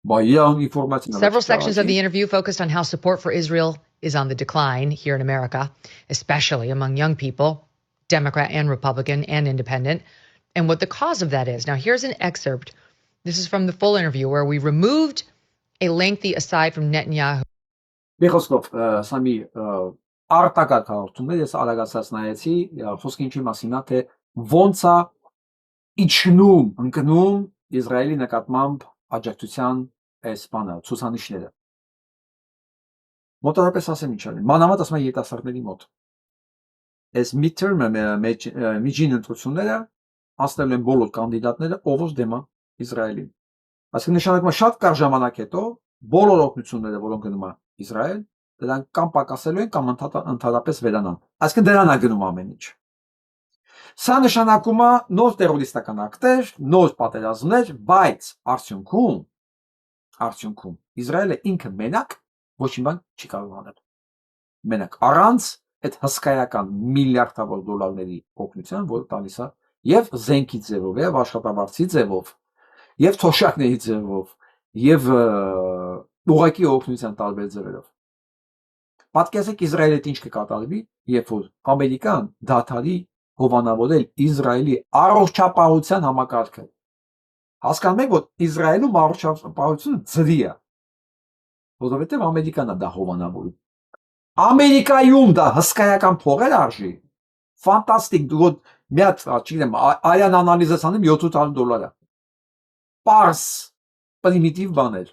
Several sections of the interview focused on how support for Israel is on the decline here in America, especially among young people, Democrat and Republican and independent, and what the cause of that is. Now, here's an excerpt. This is from the full interview where we removed a lengthy aside from Netanyahu. Բիխոսկով սամի արտակարգ հաղորդումներ ես արագացած նայեցի, խոսքը ինչի մասին է, թե ոնց է իջնում, ընկնում Իսրայելի նկատմամբ աջակցության այս բանը, ցուցանիշները։ մոտավորապես ասեմ ինչ անի, մանավանդ ասում են երիտասարդների մոտ։ Այս midterm միջին ընտրությունները անցնելու են բոլոր կանդիդատները ով դեմ է Իսրայելին։ Այսինքն նշանակում է շատ կարճ ժամանակ հետո բոլոր օգնությունները, որոնք գնում են Իսրայել, դրանք կամ պակասելու են կամ ընդհանրապես վերանան։ Այսինքն դրան է գնում ամեն ինչ։ Սա նշանակում է նոր տերորիստական ակտեր, նոր պատերազմներ, բայց արդյունքում Իսրայելը ինքը մենակ ոչ մի բան չի կարող անել։ Մենակ առանց այդ հսկայական միլիարդավոր դոլարների օգնության, որ տալիս է եւ զենքի ձևով, եւ աշխատավարձի ձևով, եւ թոշակների ձևով, եւ ուղղակի օգնության տարբեր ձևերով։ Պատկերացեք Իսրայելը ինչ կկատարվի, երբ որ Ամերիկան դադարի հովանավորել Իսրայելի առողջապահության համակարգը։ Հասկանում եք, որ Իսրայելում առողջապահությունը ծրի է, որովհետեւ Ամերիկան է դա հովանավորում։ Ամերիկայում դա հսկայական փողեր արժի, ֆանտաստիկ, դու մի հատ, չգիտեմ, արյան անալիզս անեմ $700 է։ Պարս, պրիմիտիվ բաներ։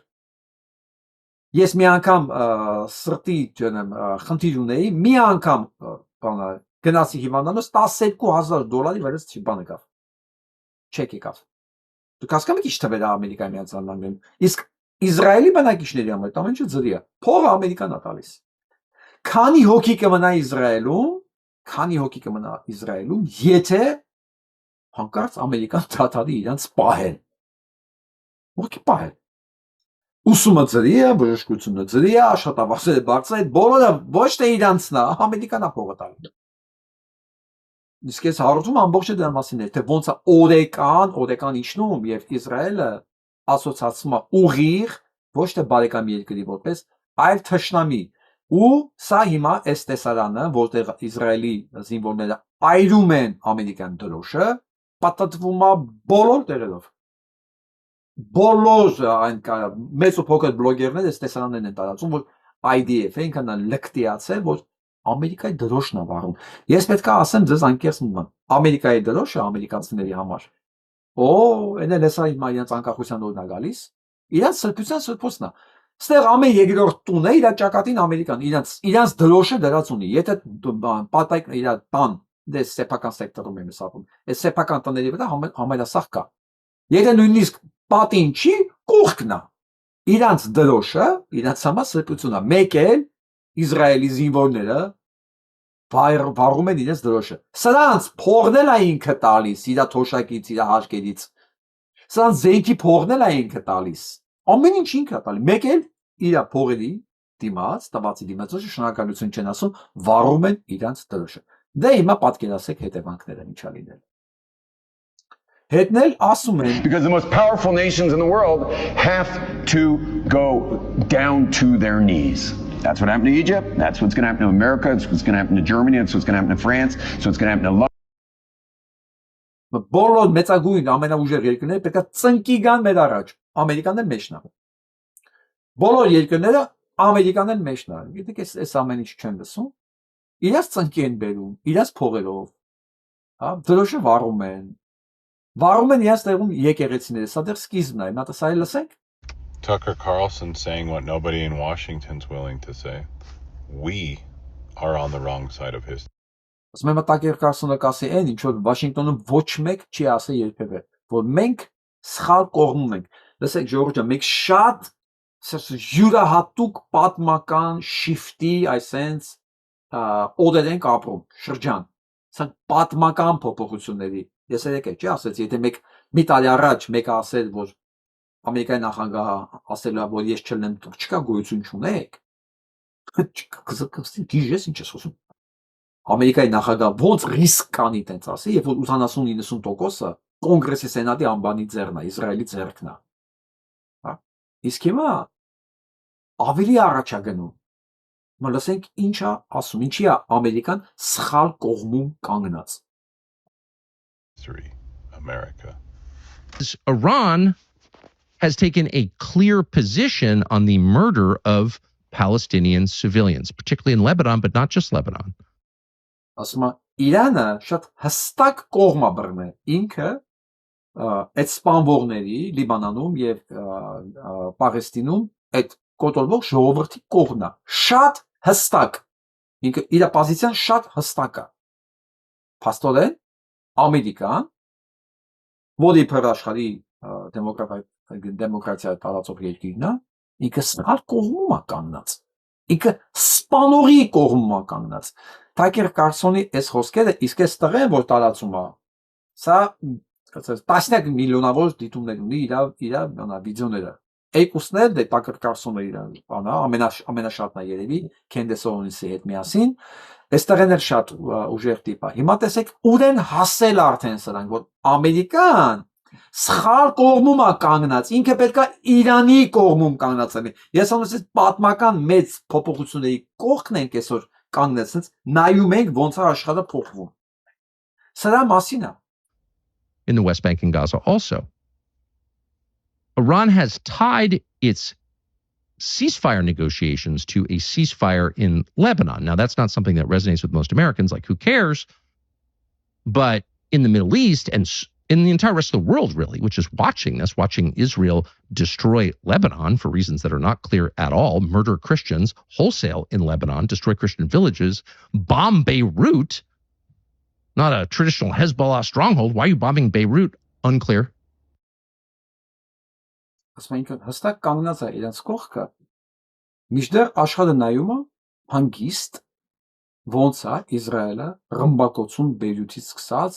Ես մի անգամ սրտի խնդիր ունեի, մի անգամ գնացի հիվանդանոց $12,000 վերց չի բան եկավ։ Չեք եկավ։ Դուք հասկանում եք ինչ թվեր է Ամերիկայի Միացյալ Նահանգներում։ Իսկ Իսրայելի բնակիչների համար դա ամեն ինչը ծրի է։ Փողը Ամերիկան է տալիս։ Քանի հոգի կմնա Իսրայելում, եթե հանկարծ Ամերիկան դադարի իրանց պահել։ Ո՞րքի պահել։ Ուսումը ծրի է, բժշկությունը ծրի է, աշխատավարձերը բարձր է, բոլորը ոչ թե իրանցն է, Ամերիկան է փողը տալի։ Իսկ ես հարցում ամբողջը դրա մասին է, թե ոնց է օրեկան իջնում եւ Իսրայելը ասոցացվում է ուղիղ ոչ թե բարեկամ երկրի որպես, այլ թշնամի։ Ու սա հիմա այս տեսարանը, որտեղ Իսրայելի զինվորները այրում են ամերիկյան դրոշը, պատտվում է բոլոր տեղերով։ Բոլոր այն մեծ ու փոքր բլոգերները այս տեսարաններն են տարածում, որ IDF-ը ինքն է լկտիացել, որ Ամերիկայի դրոշն է վառում։ Ես պետք է ասեմ ձեզ անկեղծ մի բան։ Ամերիկայի դրոշը ամերիկանցիների համար։ Այն էլ հեսա հիմա իրենց անկախության օրն է գալիս։ Իրենց սրբության սրբոցն է։ Ստեղ ամեն երկրորդ տուն է իր ճակատին Ամերիկան, իրենց դրոշը դրած ունի։ Եթե պատայք իր տան, դե սեփական սեկտորում եմ ասում։ Այս սեփական տների վրա համայնասախ կա։ Եթե նույնիսկ պատին չի, կողքն է։ Իրենց դրոշը, իրենց համար սրբությունն է։ Մեկ էլ Իսրայելի զինվորները վառում են իրենց դրոշը։ Սրանց փողն էլ է ինքը տալիս, իր թոշակից, իր հարկերից։ Սրանց զենքի փողն էլ է ինքը տալիս։ Ամեն ինչ ինքը տալի։ Մեկ էլ իր փողերի դիմաց, տվածի դիմաց շնորհակալություն չեն ասում, վառում են իրենց դրոշը։ Դե հիմա պատկերացեք հետևանքները ինչա լինել։ Հետնել ասում են Because the most powerful nations in the world have to go down to their knees. That's what happened to Egypt. That's what's going to happen to America. That's what's going to happen to Germany. That's what's going to happen to France. That's what's going to happen to Բոլոր մեծագույն ամենաուժեղ երկրները պետք է ծնկի գան մեր առաջ։ Ամերիկան էլ մեջն է։ Բոլոր երկրները Ամերիկան էլ մեջն է։ Գիտեք, այս ամեն ինչ չեն լսում։ Իրաց ծնկի են բերում, իրաց փողերով։ Հա, դրոշը վառում են իրաց տեղում եկեղեցիները։ Սա դեռ սկիզբն է։ Նա տեսա լսենք։ Tucker Carlson saying what nobody in Washington's willing to say. We are on the wrong side of history. Ասում եմ Tucker Carlson-ը կասի այն, ինչ որ Վաշինգտոնում ոչ մեկ չի ասել երբևէ, որ մենք սխալ կողմում ենք։ Լսեք, ժողովուրդ, մենք շատ յուրահատուկ պատմական շիֆտի, այսենց օդեր ենք ապրում, շրջան։ Սա պատմական փոփոխությունների։ Ես եկեք, չի ասեց, եթե մի տարի առաջ մեկը ասել, որ Ամերիկայի նախագահը ասել է, որ ես չլինեմ, չկա գոյություն չունեք։ Գիժես ինչ ես խոսում։ Ամերիկայի նախագահ ոնց ռիսկ կանի տենց ասի, երբ որ 80-90%-ը կոնգրեսի սենատի անբանի ձեռն է, Իսրայելի ձեռքն է։ Հա։ Իսկ հիմա ավելի առաջ է գնում։ Μα լսենք ինչ է ասում, ինչի է Ամերիկան սխալ կողմում կանգնած։ America. Iran has taken a clear position on the murder of Palestinian civilians, particularly in Lebanon, but not just Lebanon. Ասում է Իրանը շատ հստակ կողմ է բռնել ինքը այդ սպանվողների Լիբանանում եւ Պաղեստինում այդ կոտորվող ժողովրդի կողմն է, շատ հստակ, ինքը իր պոզիցիան շատ հստակ է, փաստորեն Ամերիկան, որի իբր աշխարհի դեմոկրատիա տարածող երկիրն է, ինքը սխալ կողմում է կանգնած, ինքը սպանողի կողմում է կանգնած, Թակեր Կարլսոնի այս խոսքերը իսկ այս տղեն, որ տարածում է, սա տասնյակ միլիոնավոր դիտումներ ունի իր վիդեոները, երկուսն էլ դե Թակեր Կարլսոնը իր ամենաշատն է երևի Քենդես Օուենսի հետ միասին, այս տղեն էլ շատ ուժեղ տիպ է, հիմա տեսեք ուր են հասել արդեն սրանք, որ Ամերիկան սխալ կողմում է կանգնած, ինքը պետք է Իրանի կողմում կանգնած լինի, ես ասում պատմական մեծ փոփոխությունների կողքն ենք այսօր կանգնեցած, նայում ենք ոնց է աշխարհը փոխվում, սրա մասին է. In the West Bank and Gaza also. Iran has tied its ceasefire negotiations to a ceasefire in Lebanon. Now, that's not something that resonates with most Americans, like who cares? But in the Middle East and in the entire rest of the world, really, which is watching this, watching Israel destroy Lebanon for reasons that are not clear at all, murder Christians wholesale in Lebanon, destroy Christian villages, bomb Beirut, not a traditional Hezbollah stronghold. Why are you bombing Beirut? Unclear. Ասում ենք հստակ կանգնած է իրենց կողքը, միշտեր աշխարհը նայում է հանգիստ, ոնց է Իսրայելը ռմբակոծում Բեյրութից սկսած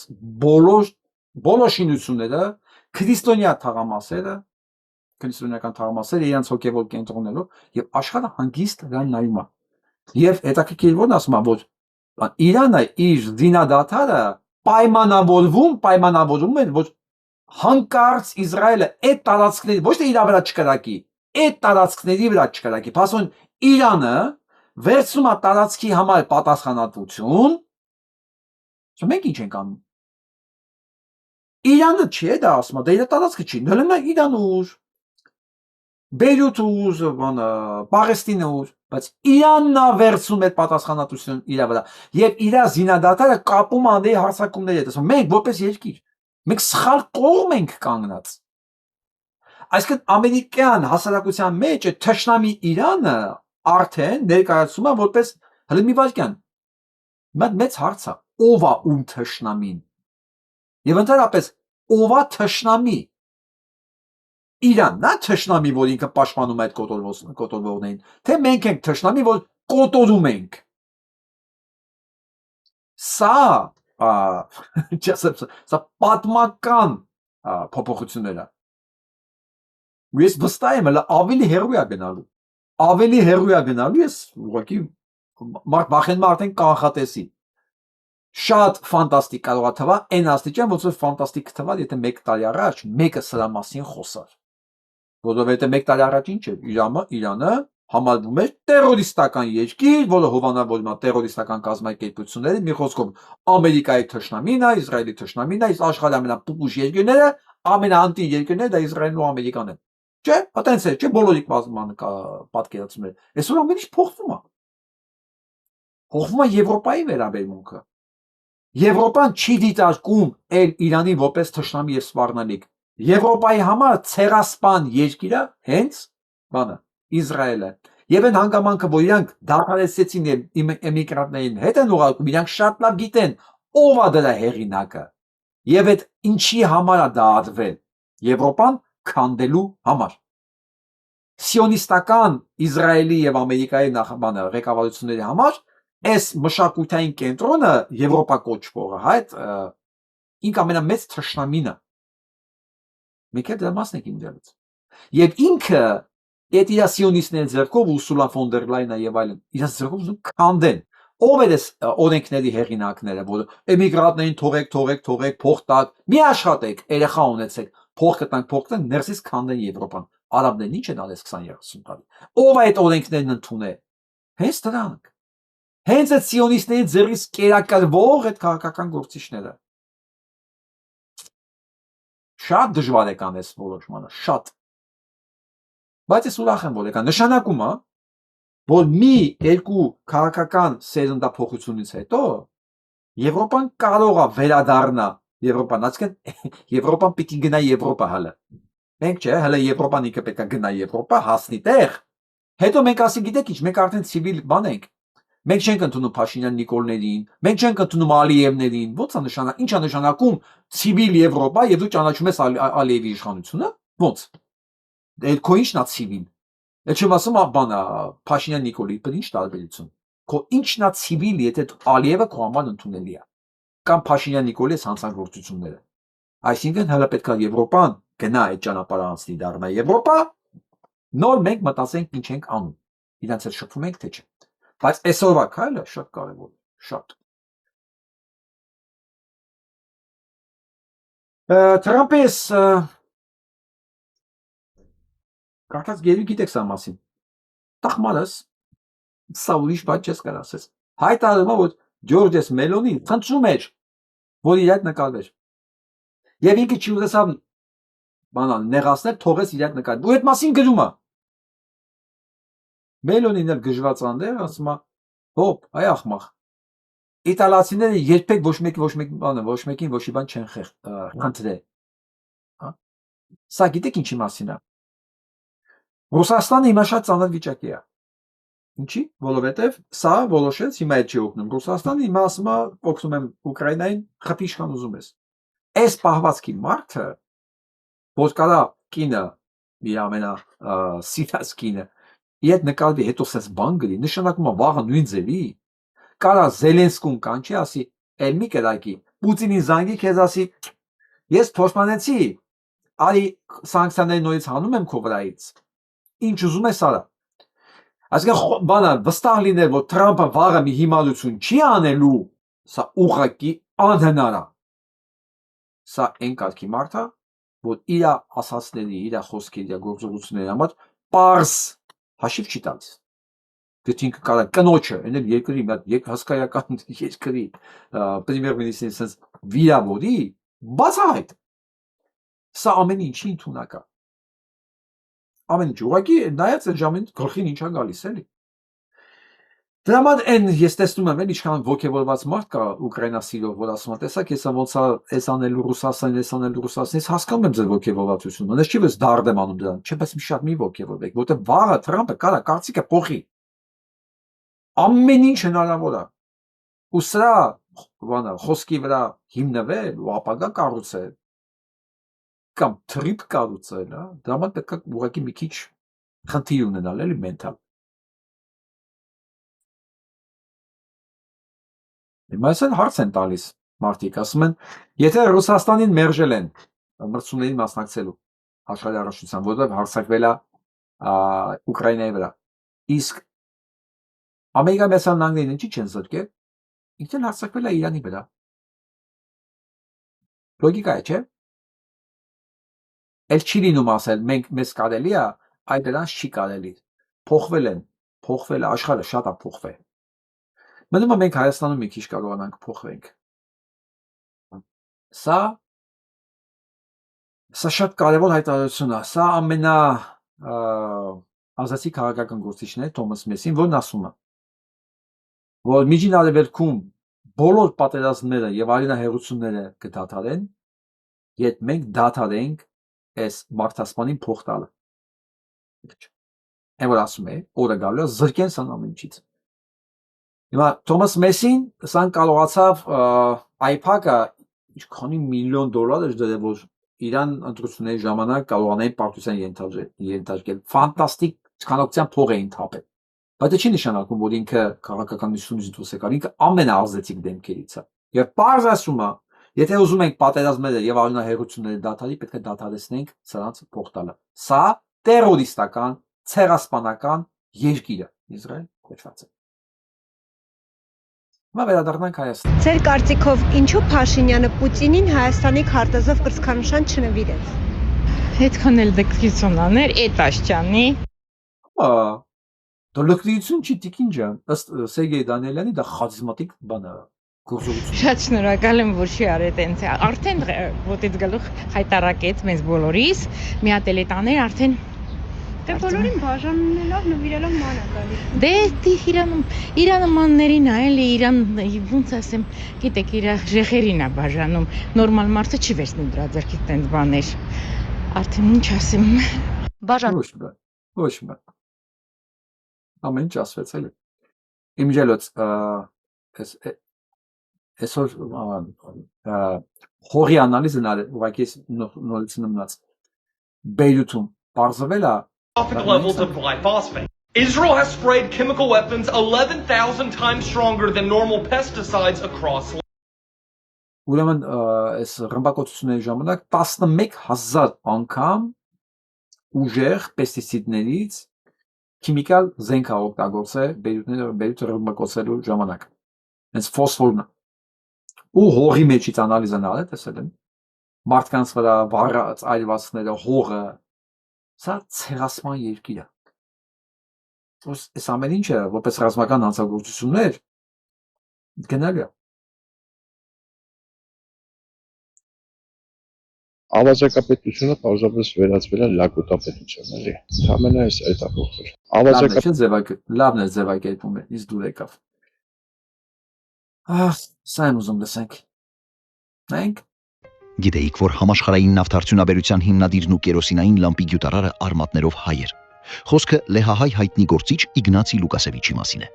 բոլոր շինությունները, քրիստոնյա թաղամասերը, քրիստոնեական թաղամասերը իրենց հոգևոր կենտրոններով եւ աշխարհը հանգիստ դրան նայում է։ Եվ հետաքրքիր ո՞րն ասում է, որ Իրանը իր զինադատարը պայմանավորվում է, որ հանկարծ Իսրայելը այդ տարածքների ոչ թե իր վրա չկրակի, այդ տարածքների վրա չկրակի, փաստորեն Իրանը վերցնում է տարածքի համար պատասխանատվություն, մենք ինչ ենք անում։ Իրանը չի դա ասում, դա իր տարածքը չի, նույնն է Իրան ուր, Բեյրութ ուր, Պաղեստինը ուր, բայց Իրանն է վերցնում այդ պատասխանատվությունը իր վրա եւ իր զինադատարը կապում անդեի հարձակումների հետ, ասում մենք որպես երկիր, մենք սխալ կողմ ենք կանգնած։ Այսինքն ամերիկյան հասարակության մեջ է թշնամի Իրանը արդեն ներկայացում է որպես հələ մի վարքյան։ Մեծ հարց է, ով է ում թշնամին։ Եվ ընդհանրապես ով է թշնամի։ Իրանն է թշնամի, որ ինքը պաշտպանում է այդ կոտորվողներին, թե մենք ենք թշնամի, որ կոտորում ենք։ Սա պատմական փոփոխություններ է։ Ես վստահ եմ, ավելի հեռու է գնալու, ես ուղղակի վախենում արդեն կանխատեսի։ Շատ ֆանտաստիկ կարող է թվալ, այն աստիճան, ոնց որ ֆանտաստիկ թվալ, եթե 1 տարի առաջ մեկը սրա մասին խոսար։ Որովհետև 1 տարի առաջ ինչ էր, Իրանը համարվում էր տերորիստական երկիր, որը հովանավորում է տերորիստական կազմակերպությունները, մի խոսքով Ամերիկայի թշնամին է, Իսրայելի թշնամին է, աշխարհի ամենապուպուշ երկրները, ամենաանտի երկրները դա Իսրայելն ու Ամերիկան են։ Չէ, այտենց է, չէ, բոլորի պատկերացումները։ Այսօր ամեն ինչ փոխվում է։ Փոխվում է Եվրոպայի վերաբերմունքը։ Եվրոպան չի դիտարկում այլ Իրանին որպես թշնամի եւ սպառնալիք։ Եվրոպայի համար ցեղասպան երկիրը հենց Իսրայելը։ Եվ այն հանգամանքը, որ իրանք դադարեցրեցին եւ էմիգրանտներին հետ են ուղարկում, իրանք շատ լավ գիտեն ով է դրա հեղինակը։ Եվ այդ ինչի համար է դա ադվել։ Եվրոպան քանդելու համար։ Սիոնիստական Իսրայելի եւ Ամերիկայի ղեկավարությունների համար այս մշակութային կենտրոնը Եվրոպա կոչվողը, այդ ինք ամենամեծ թշնամին է։ Մենք դրա մասն ենք ինձ։ Եվ ինքը այդ իր սիոնիստների ձեռքով Ուրսուլա ֆոն դեր Լայնը եւ այլն, իրաց ձեռքով ուզում քանդեն։ Ով է այս օրենքների հեղինակները, որ էմիգրանտներին թողեք, փող տակ, մի աշխատեք, երեխա ունեցեք, փող կտանք, ներսից քանդեն Եվրոպան։ Արաբներն ինչ են արել 20-30 տարի։ Ով է այդ օրենքներն ընդունել։ Հենց դրանք։ Հենց այդ սիոնիստների ձեռից կերակրվող այդ քաղաքական գործիչները։ Շատ դժվար է կանես որոշմանը, շատ։ Բայց ես ուրախ եմ, որ եկա նշանակում է, որ մի երկու քաղաքական սերնդափոխությունից հետո Եվրոպան կարող է վերադառնա Եվրոպան, այսինքն Եվրոպան պիտի գնա Եվրոպա հələ։ Մենք չէ, հələ Եվրոպան ինքը պետք է գնա Եվրոպա, հասնի տեղ, Հետո մենք ասենք, գիտեք ինչ, մենք արդեն ցիվիլ բան ենք։ Մենք չենք ընդունում Փաշինյան Նիկոլներին, մենք չենք ընդունում Ալիևներին։ Ո՞նց է նշանակում, ինչ է նշանակում ցիվիլ Եվրոպա եւ դու ճանաչում ես Ալիևի իշխանությունը։ Ո՞նց։ Այդ քո ինչն է ցիվիլ։ Այդ չեմ ասում բանա Փաշինյան Նիկոլի, բայց ինչ տարբերություն։ Քո ինչն է ցիվիլ, եթե Ալիևը քո համար ընդունելի է։ Կամ Փաշինյան Նիկոլի հանցագործությունները։ Այսինքն հələ պետք է Եվրոպան գնա այդ ճանապարհը անցնի դառնա Եվրոպա, նոր մենք մտածենք ինչ ենք անում։ Իրանց հետ շփվում ենք թե չէ։ Բայց այսօրվա քայլը շատ կարևոր է, շատ։ Թրամփես կարծած գերի գիտեք սա մասին։ Տախմարս սա ուրիշ բան չես կարող ասես։ Հայտարարում է, որ Ջորջես Մելոնին խնդրում էր, որ իր հետ նկարվեր։ Եվ ինքը չի ուզեցավ բանալ նեղացնել, թողեց իր հետ նկարել։ Ու այդ մասին գրում է։ Մելոնին էլ գժված անդեր ասում է, հոպ, այ ախմախ։ Իտալացիները երբեք ոչ մեկին ոչ մի բան չեն խնդրել։ Սա գիտեք ինչի մասին է։ Ռուսաստանը հիմա շատ ծանր վիճակի է։ Ինչի՞, որովհետև սա որոշեց հիմա այդ չի օգնում։ Ռուսաստանը հիմա ասում է, օգնում եմ Ուկրաինային, խփի իշխան ուզում ես։ Այս պահվածքի մարդը, որ կարա կինը, իր ամենա սիրած կինը, իդ նկարվի հետո սես բան գրի, նշանակում է վաղը նույն ձևի, կարա Զելենսկուն կանչի, ասի, էլ մի կրակի, Պուտինին զանգի քեզ ասի, ես փոշմանեցի, արի սանկցիաների նորից հանում եմ քո վրայից, ինչ ուզում ես արա։ Այսինքն բանը վստահ լինել, որ Թրամփը վաղը մի հիմարություն չի անելու, սա ուղղակի անհնար է։ Սա այն կարգի մարդ է, որ իր ասածների, իր խոսքերի, իր գործողությունների համար պարզ հաշիվ չի տալիս։ Դիտինք կարա կնոջը, այնել երկրի, հսկայական երկրի պրեմիեր մինիստրի sense վիրավորի, բացահայտ։ Սա ամեն ինչի ընդունակ է։ Ամեն ինչ, ուղղակի նայած այդ ժամին գլխին ինչա գալիս էլի։ Դրա համար այն ես տեսնում եմ, ինչքան ոգևորված մարդ կա Ուկրաինա սիրող, որ ասում է, տեսակ, ես ոնց է էս անելու Ռուսաստանին, էս անելու Ռուսաստանին, ես հասկանում եմ ձեր ոգևորվածությունը։ Ես չի որ դարդ եմ անում դրան, չէ, բայց մի շատ մի ոգևորվեք, որտեղ վաղը Թրամփը կարա կարծիքը փոխի։ Ամեն ինչ հնարավոր է։ Ու սրա բանը խոսքի վրա հիմնվել ու ապագա կառուցել կամ թրիփ կառուցել, հա, դրա համար պետք է ուղղակի մի քիչ խնդիր ունենալ, էլի մենթալ։ Հիմա այսօր հարց են տալիս մարդիկ, ասում են, եթե Ռուսաստանին մերժել են մրցումներին մասնակցելու աշխարհի առաջնության, որովհետև հարձակվել է Ուկրաինայի վրա, իսկ Ամերիկայի Միացյալ Նահանգներն ինչի չեն զրկել, ինքն հարձակվել է Իրանի վրա։ Լոգիկա է, չէ՞։ Էլ չի լինում ասել, մեզ կարելի է, այ դրանց չի կարելի։ Փոխվել են, փոխվել է, աշխարհը շատ է փոխվել։ Մնում է մենք Հայաստանում մի քիչ կարողանանք փոխվենք։ Սա շատ կարևոր հայտարարություն է։ Սա ամենա ազատի քաղաքական գործիչն է Թոմաս Մեսին, որն ասում է, որ Միջին Արևելքում բոլոր պատերազմները եւ արյունահեղությունները կդադարեն, երբ մենք դադարենք այս մարդասպանին փող տալը։ Այն որ ասում է, օրը գալու է զրկեն սան ամեն ինչից։ Հիմա Թոմաս Մեսին սան կարողացավ iPad-ը քանի միլիոն դոլար էր դրել, որ Իրան ընտրությունների ժամանակ կարողանային պարտության ենթարկել։ Ֆանտաստիկ քանակության փող էին թափել։ Բայց դա չի նշանակում, որ ինքը քաղաքականությունից դուրս եկավ, ինքը ամենաազդեցիկ դեմքերից է։ Եվ պարզ ասում է, եթե ուզում ենք պատերազմները եւ արյունահեղությունները դադարի, պետք է դադարեցնենք սրանց փող տալը։ Սա տերորիստական, ցեղասպանական երկիր է, Իսրայել կոչված է։ Հիմա վերադառնանք Հայաստան։ Ձեր կարծիքով ինչու Փաշինյանը Պուտինին Հայաստանի քարտեզով կրծքանշան չնվիրեց։ Այդքան էլ դեկրեցիոնաներ էտ աշճանի։ Դա լկրիություն չի տիկին ջան, ըստ Սերգեյ Դանիելյանի դա խարիզմատիկ բան է, գործողություն։ Շատ շնորհակալ եմ, որ չի արել տենց։ Արդեն ոտից գլուխ հայտարարեց մեզ բոլորիս, մի հատ էլ տաներ արդեն Դե բոլորին բաժանելով նվիրելով ման է գալիս։ Դե Իրանմաններին է, էլի Իրան ոնց ասեմ, գիտեք, իր ժեղերին է բաժանում։ Նորմալ մարդը չի վերցնի դրա ձեռքից տենց բաներ։ Արդեն ինչ ասեմ։ Բաժան։ Ոչ մի բան։ ամեն ինչ ասվեց էլի։ Իմջելոց այսօր հողի անալիզն ալ ուղղակի նորից նմնած Բեյրութում բարձվել է levels of glyphosate. Israel has sprayed chemical weapons 11,000 times stronger than normal pesticides across. Ուրեմն այս ռմբակոծությունների ժամանակ 11,000 անգամ ուժեղ պեստիցիդներից քիմիկալ զենք ա օգտագործել Բեյրութը ռմբակոծելու ժամանակ։ Հենց ֆոսֆորն ու հողի մեջից անալիզն ալ է տեսել են մարդկանց վրա վառած այլվածքները հողը սա ցեղասման երկիր է։ Այս ամեն ինչը որպես ռազմական հանցագործություններ գնալու է։ Ավազակապետությունը պարզապես վերածվել է լակոտապետության, էլի։ Ամենը այս այդ ապոխել։ Լավն է ձևակերպում է, իսկ դուր եկավ։ Սա եմ ուզում լսենք։ Նայենք։ Գիտեիք, որ համաշխարհային նավթարդյունաբերության հիմնադիրն ու կերոսինային լամպի գյուտարարը արմատներով հայ էր։ Խոսքը լեհահայ հայտնի գործիչ Իգնացի Լուկասևիչի մասին է։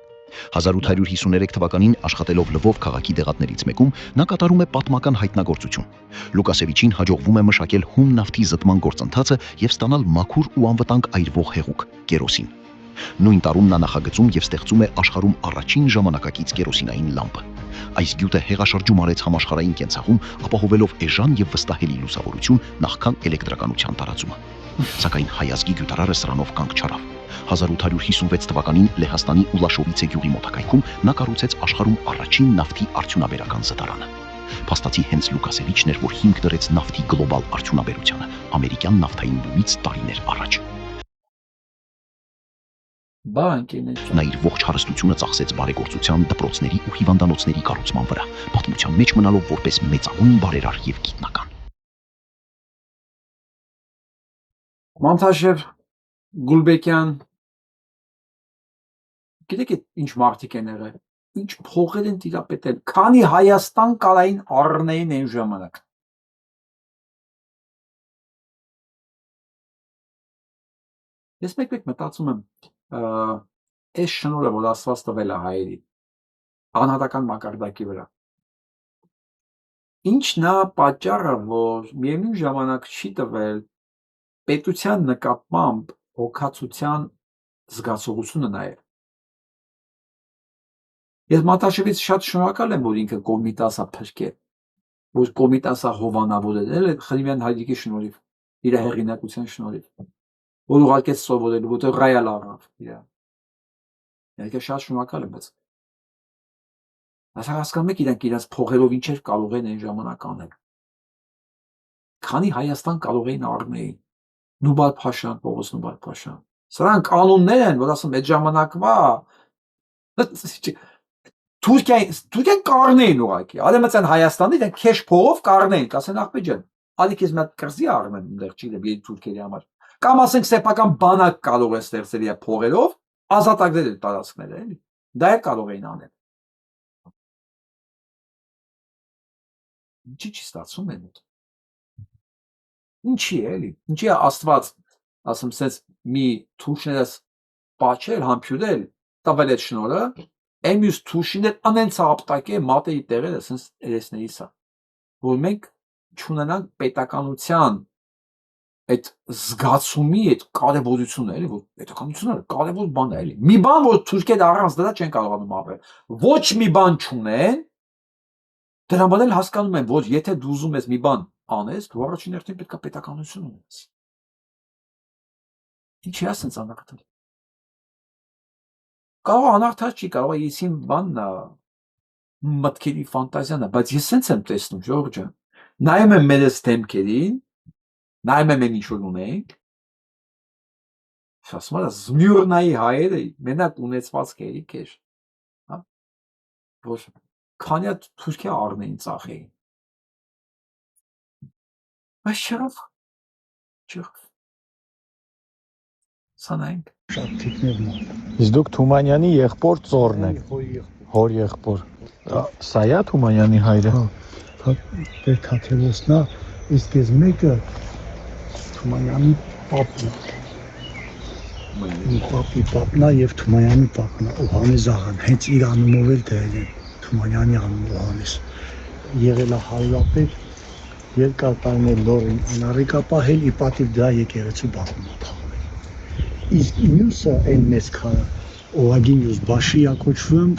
1853 թվականին աշխատելով Լվով քաղաքի դեղատներից մեկում նա կատարում է պատմական հայտնագործություն։ Լուկասևիչին հաջողվում է մշակել հում նավթի զտման գործընթացը եւ ստանալ մաքուր ու անվտանգ այրվող հեղուկ՝ կերոսին։ Նույն տարում նա նախագծում եւ ստեղծում է աշխարհում առաջին ժամանակակից կերոսինային լամպը։ Այս գյուտը հեղաշրջում արեց համաշխարհային կենցաղում, ապահովելով էժան եւ վստահելի լուսավորություն նախքան էլեկտրականության տարածումը։ Սակայն հայ ազգի գյուտարարը սրանով կանգ չառավ։ 1856 թվականին Լեհաստանի Ուլաշովիցե գյուղի մոտակայքում նա կառուցեց աշխարհում առաջին նավթի արդյունաբերական զտարանը։ Փաստացի հենց Լուկասևիչն էր, որ հիմք դրեց նավթի գլոբալ արդյունաբերությանը ամերիկյան նավթային բումից տարիներ առաջ։ Նա իր ողջ հարստությունը ծախսեց բարեգործության, դպրոցների ու հիվանդանոցների կառուցման վրա, պատմության մեջ մնալով որպես մեծագույն բարերար եւ գիտնական։ Մանթաշև Գուլբեկյան, գիտեք ինչ մարդիկ են եղել, ինչ փողեր են տիրապետել, քանի Հայաստան կարային առնեին այն ժամանակ։ Ես մեկ-մեկ մտածում եմ, այս շնորհը, որ Աստված տվել է հայերի, անհատական մակարդակի վրա, ինչն է պատճառը, որ միևնույն ժամանակ չի տվել պետության նկատմամբ հոգացության զգացողությունը նաև։ Ես Մանթաշևից շատ շնորհակալ եմ, որ ինքը Կոմիտաս է փրկել, որ Կոմիտաս է հովանավորել Խրիմյան Հայրիկի շնորհիվ, իր հեղինակության շնորհիվ, որ ուղարկեց սովորելու, որտեղ ռայալ առավ իր։ Իհարկե շատ շնորհակալ եմ, բայց հասկանում եք իրանք իրաց փողերով ինչեր կարող են այն ժամանակ անել։ Քանի Հայաստան կարող էին առնել Նուբալ Փաշան, Պողոս Նուբալ Փաշան։ Սրանք կանոններ են, որ ասում այդ ժամանակվա Թուրքիան կառնեին ուղղակի։ Ալեմացան Հայաստանի դեն քեշ փողով կառնեին, ասեն ախպեջան։ Ալի քեզ մի հատ կրզի առնեն այնտեղ չի դեպի Թուրքիայի համար։ Կամ ասենք սեփական բանակ կարող է ստեղծել իր փողերով, ազատագրել այդ տարածքները, էլի։ Դա էլ կարող էին անել։ Ինչի՞ չի ստացվում են։ Ինչի էլի։ Ինչի Աստված, ասեմ, sense մի թուշներս պաչել, համբյուրել, տվել այդ շնորհը, այն մյուս թուշիներ անենց ապտակե մատերի տեղերը, sense երեսներիս է։ Որ մենք չունենանք պետականության այդ զգացումի այդ կարևորությունը, էլի, որ պետականությունը կարևոր բան է, էլի։ Մի բան, որ թուրքերը առանց դրա չեն կարողանում ապրել։ Ոչ մի բան չունեն, դրա համար էլ հասկանում են, որ եթե դու ուզում ես մի բան անես, դու առաջին հերթին պետք է պետականություն ունես։ Ինչի՞ է սենց անարդար։ Կարող անարդար չի, կարող է եսին բանն է, մտքերի ֆանտազիան է, բայց ես սենց եմ տեսնում, Ժողովուրդ ջան, նայում եմ մեր այս դեմքերին, նայում եմ ինչ որ ունենք, ասում եմ, Զմյուրնայի հայերը մենակ ունեցվածք էի քեշ, որ քանի հատ Թուրքիա առնեին ծախեին։ Բայց չեղավ։ Սանայինք։ Շատ թիկներն են։ Իսկ դուք Թումանյանի եղբոր ծոռն եք։ Հոր եղբոր։ Սա է Թումանյանի հայրը։ Թաթևոսն է, իսկ ես մեկը Թումանյանի պապն է։ Պապի պապնա եւ Թումանյանի պապնա Հովհաննես աղան հենց իր անունով էլ դրել են Թումանյանի անունով Հովհաննես եղել է հարյուրապետ երկար տարիներ լորին անառիկապահել ի պատիվ դրա եկեղեցու բախում թաղվել իսկ մյուսը այն մեծ քարը Օվագինյուս Բաշիա կոչվում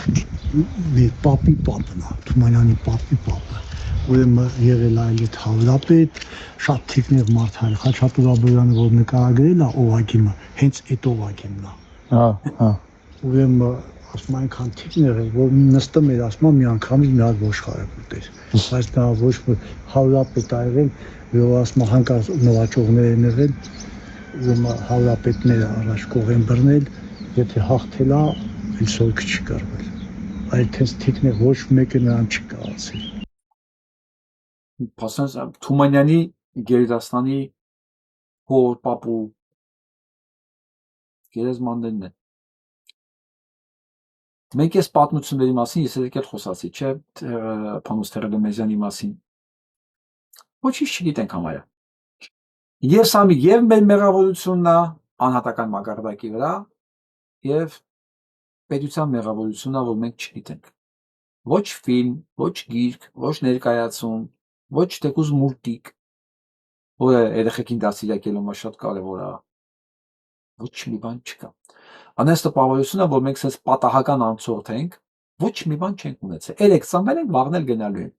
մեր պապի պապնա Թումանյանի պապի պապը ուրեմն եղել այլ այդ հարյուրապետ շատ թիկնեղ մարդ հայ Խաչատուր Աբոյանը որ նկարագրել է Օվագիմը հենց այդ Օվագիմն է ուրեմն ասում այնքան թիկնեղ է որ նստում էր ասում մի անգամից մի հատ ոչխար ուտեր բայց դա ոչ հարյուրապետ ա եղել որ ասում հանկարծ նվաճողներ են եղել ուրեմն հարյուրապետները առաջ կողեն բռնել եթե հաղթել է էլ սորքը չի կարվել այլ թես թիկնեղ ոչ մեկը նրան չի կարացել Փաստորեն Թումանյանի գերդաստանի հոր պապու գերեզմաններն են։ Մենք այս պատմությունների մասին ես եկել խոսացի, չէ, Փանոս Թերելոմեզյանի մասին։ Ոչինչ չգիտենք համարյա։ Եվ սա եւ մեր մեղավորությունն է անհատական մակարդակի վրա, եւ պետության մեղավորությունն է, որ մենք չգիտենք։ Ոչ ֆիլմ, ոչ գիրք, ոչ ներկայացում, ոչ թեկուզ մուլտիկ, որը երեխեքին դասիրակելը շատ կարևոր է։ Ոչ մի բան չկա։ Անես տպավորությունն է, որ մենք sense պատահական անցորդ ենք, ոչ մի բան չենք ունեցել։ Երեք ծնվել ենք, վաղն էլ գնալու ենք։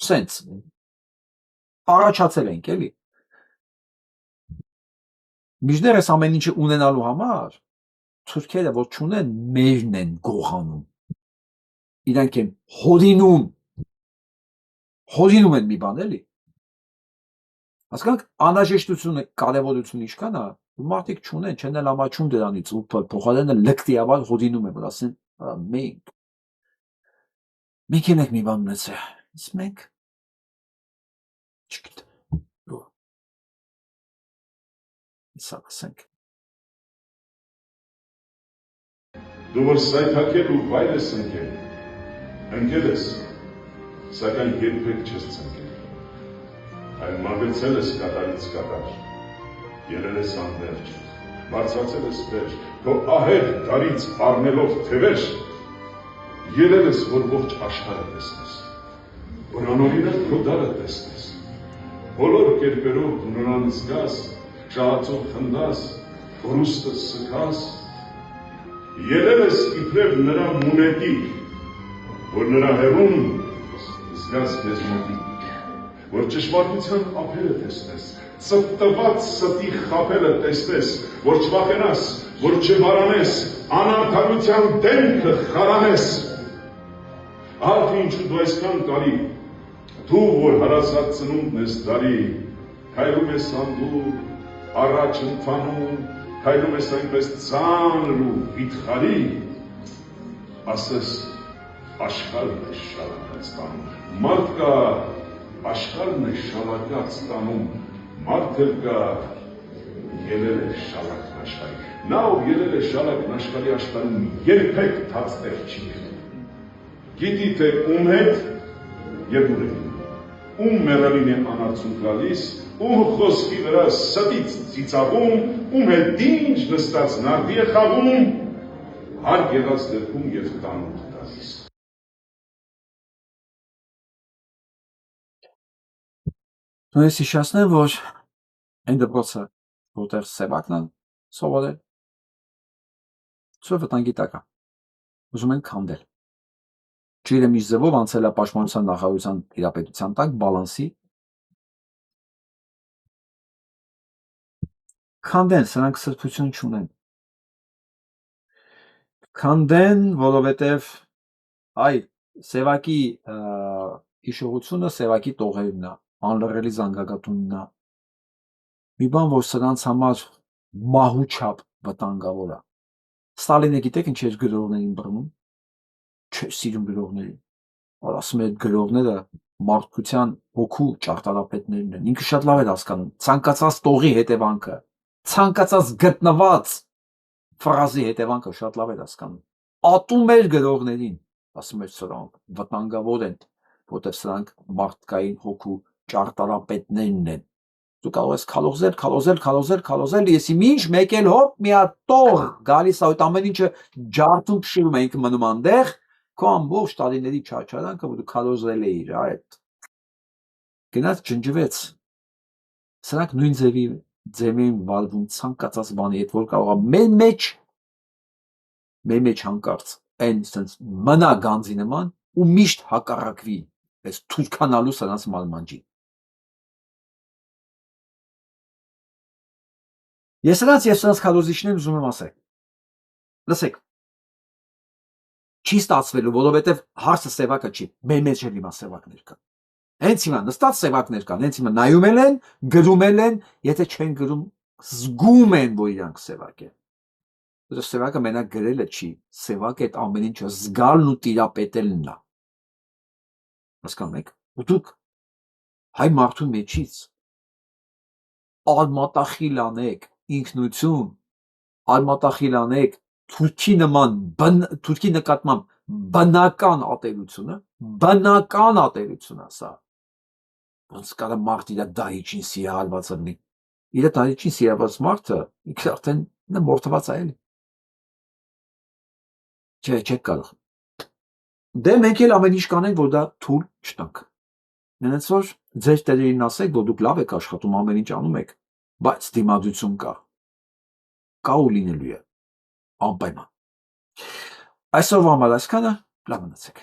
Sense առաջացել ենք, էլի։ Միջներ այս ամեն ինչը ունենալու համար թուրքերը որ չունեն, մերն են գողանում։ Իրանք են հորինում են մի բան, էլի։ Հասկանաք, անհրաժեշտությունը, կարևորությունը ինչքան է, մարդիկ չունեն, չեն էլ ամաչում դրանից, ու փոխարենը լկտիաբար հորինում են, որ ասեն, մենք ենք մի բան ունեցել, իսկ մենք չգիտեմ։ Իսա ասենք։ Դու որ սայթակել ու վայր ես ընկել ես, սակայն երբեք չես ծնկել, այլ մագլցել ես կատարից կատար, ելել ես անվերջ, բարձրացել ես վեր, քո ահեղ դարից առնելով թևեր, ելել ես, որ ողջ աշխարհը տեսնես, որ անօրինակ քո դարը տեսնես, բոլոր կերպերով նրան զգաս, շահացող խնդաս, կորուստը սգաս, ելել ես իբրև նրա մունետի, որ նրա հեռուն զգաս քեզ մոտիկ, որ ճշմարտության ափերը տեսնես, ծպտված ստի խաբելը տեսնես, որ չվախենաս, որ չվարանես, անարդարության դեմքը խարանես։ Ահա ինչու դու այսքան տարի, դու որ հարազատ ծնունդն ես դարի, քայլում ես անդուր, առաջ ընթանում, քայլում ես այնպես ծանր ու վիթխարի, ասես աշխարհն է շալակած տանում, մարդ կա աշխարհն է շալակած տանում, մարդ էլ կա ելել է շալակն աշխարհի, նա ով ելել է շալակն աշխարհի աշխարհում երբեք թացներ չի ելել, գիտի թե ում հետ եւ ուր է, ում մեռելին է անարցուն գալիս, ում խոսքի վրա ստից ծիծաղում, ում հետ դինջ նստած նարդի է խաղում, հարկ եղած դեպքում եւ տանուտ տալիս։ Ես հիշեցնեմ, որ այն դպրոցը, որտեղ Սևակն են սովորել, սա վտանգի տակ է, ուզում են քանդել։ Չգիտեմ ինչ ձևով անցել է պաշտպանության նախարարության իրապետության տակ, բալանսի։ Քանդեն, սրանք սրբություն չունեն։ Քանդեն, որովհետև Սևակի հիշողությունը Սևակի տողերն է, անլռելի զանգակատունն է։ Մի բան, որ սրանց համար մահու չափ վտանգավոր է։ Ստալինը գիտեք ինչ էր գրողներին բռնում։ Չէ, սիրում գրողներին։ Որ ասում է գրողները մարդկության հոգու ճարտարապետներն են։ Ինքը շատ լավ էր հասկանում ցանկացած տողի հետևանքը, ցանկացած գտնված ֆրազի հետևանքը շատ լավ էր հասկանում։ Ատում էր գրողներին, ասում էր սրանք վտանգավոր են, որտեղ սրանք մարդկային հոգու ճարտարապետներն են։ Դու կարող ես քալոզել, եսի ինչ մեկ էլ հոպ մի հատ տող գալիս այդ ամեն ինչը ջարդում փշիրում է ինքը մնում այնտեղ, քո ամբողջ տարիների չարչարանքը, որ դու քալոզել էիր, այդ գնաց ջնջվեց։ Սրանք նույն ձևի վարվում ցանկացած բանի հետ, որ կարող է մեր մեջ հանկարծ այն sense մնա գանձի նման ու միշտ հակառակվի այս թուրքանալու սրանց մարմանջին։ Ես սրանց քալոզիչներին ուզում եմ ասել։ Լսեք։ Չի ստացվելու, որովհետև հարցը սևակը չի, մեր մեջ էլ հիմա սևակներ կան։ Հենց հիմա նստած սևակներ կան, հենց հիմա նայում են, գրում են, եթե չեն գրում, զգում են, որ իրանք սևակ են։ Որը սևակը մենակ գրելը չի, սևակը այդ ամեն ինչը զգալն ու տիրապետելն է։ Հասկանում եք։ Ու դուք հայ մարդու մեջից արմատախիլ անեք ինքնություն, արմատախիլ անեք թուրքի նկատմամբ բնական ատելությունը սա, ոնց կարա մարդ իր դահիճին սիրահարված լինի, իր դահիճին սիրահարված մարդը ինքը արդեն մորթված է էլի, չեք կարող, դե մենք էլ ամեն ինչ կանենք, որ դա թույլ չտանք, նենց որ ձեր տերերին ասեք, որ դուք լավ եք աշխատում, ամեն ինչ անում եք, բայց դիմադրություն կա ու լինելու է, անպայման։ Այսօրվա համար այսքանը, լավ մնացեք։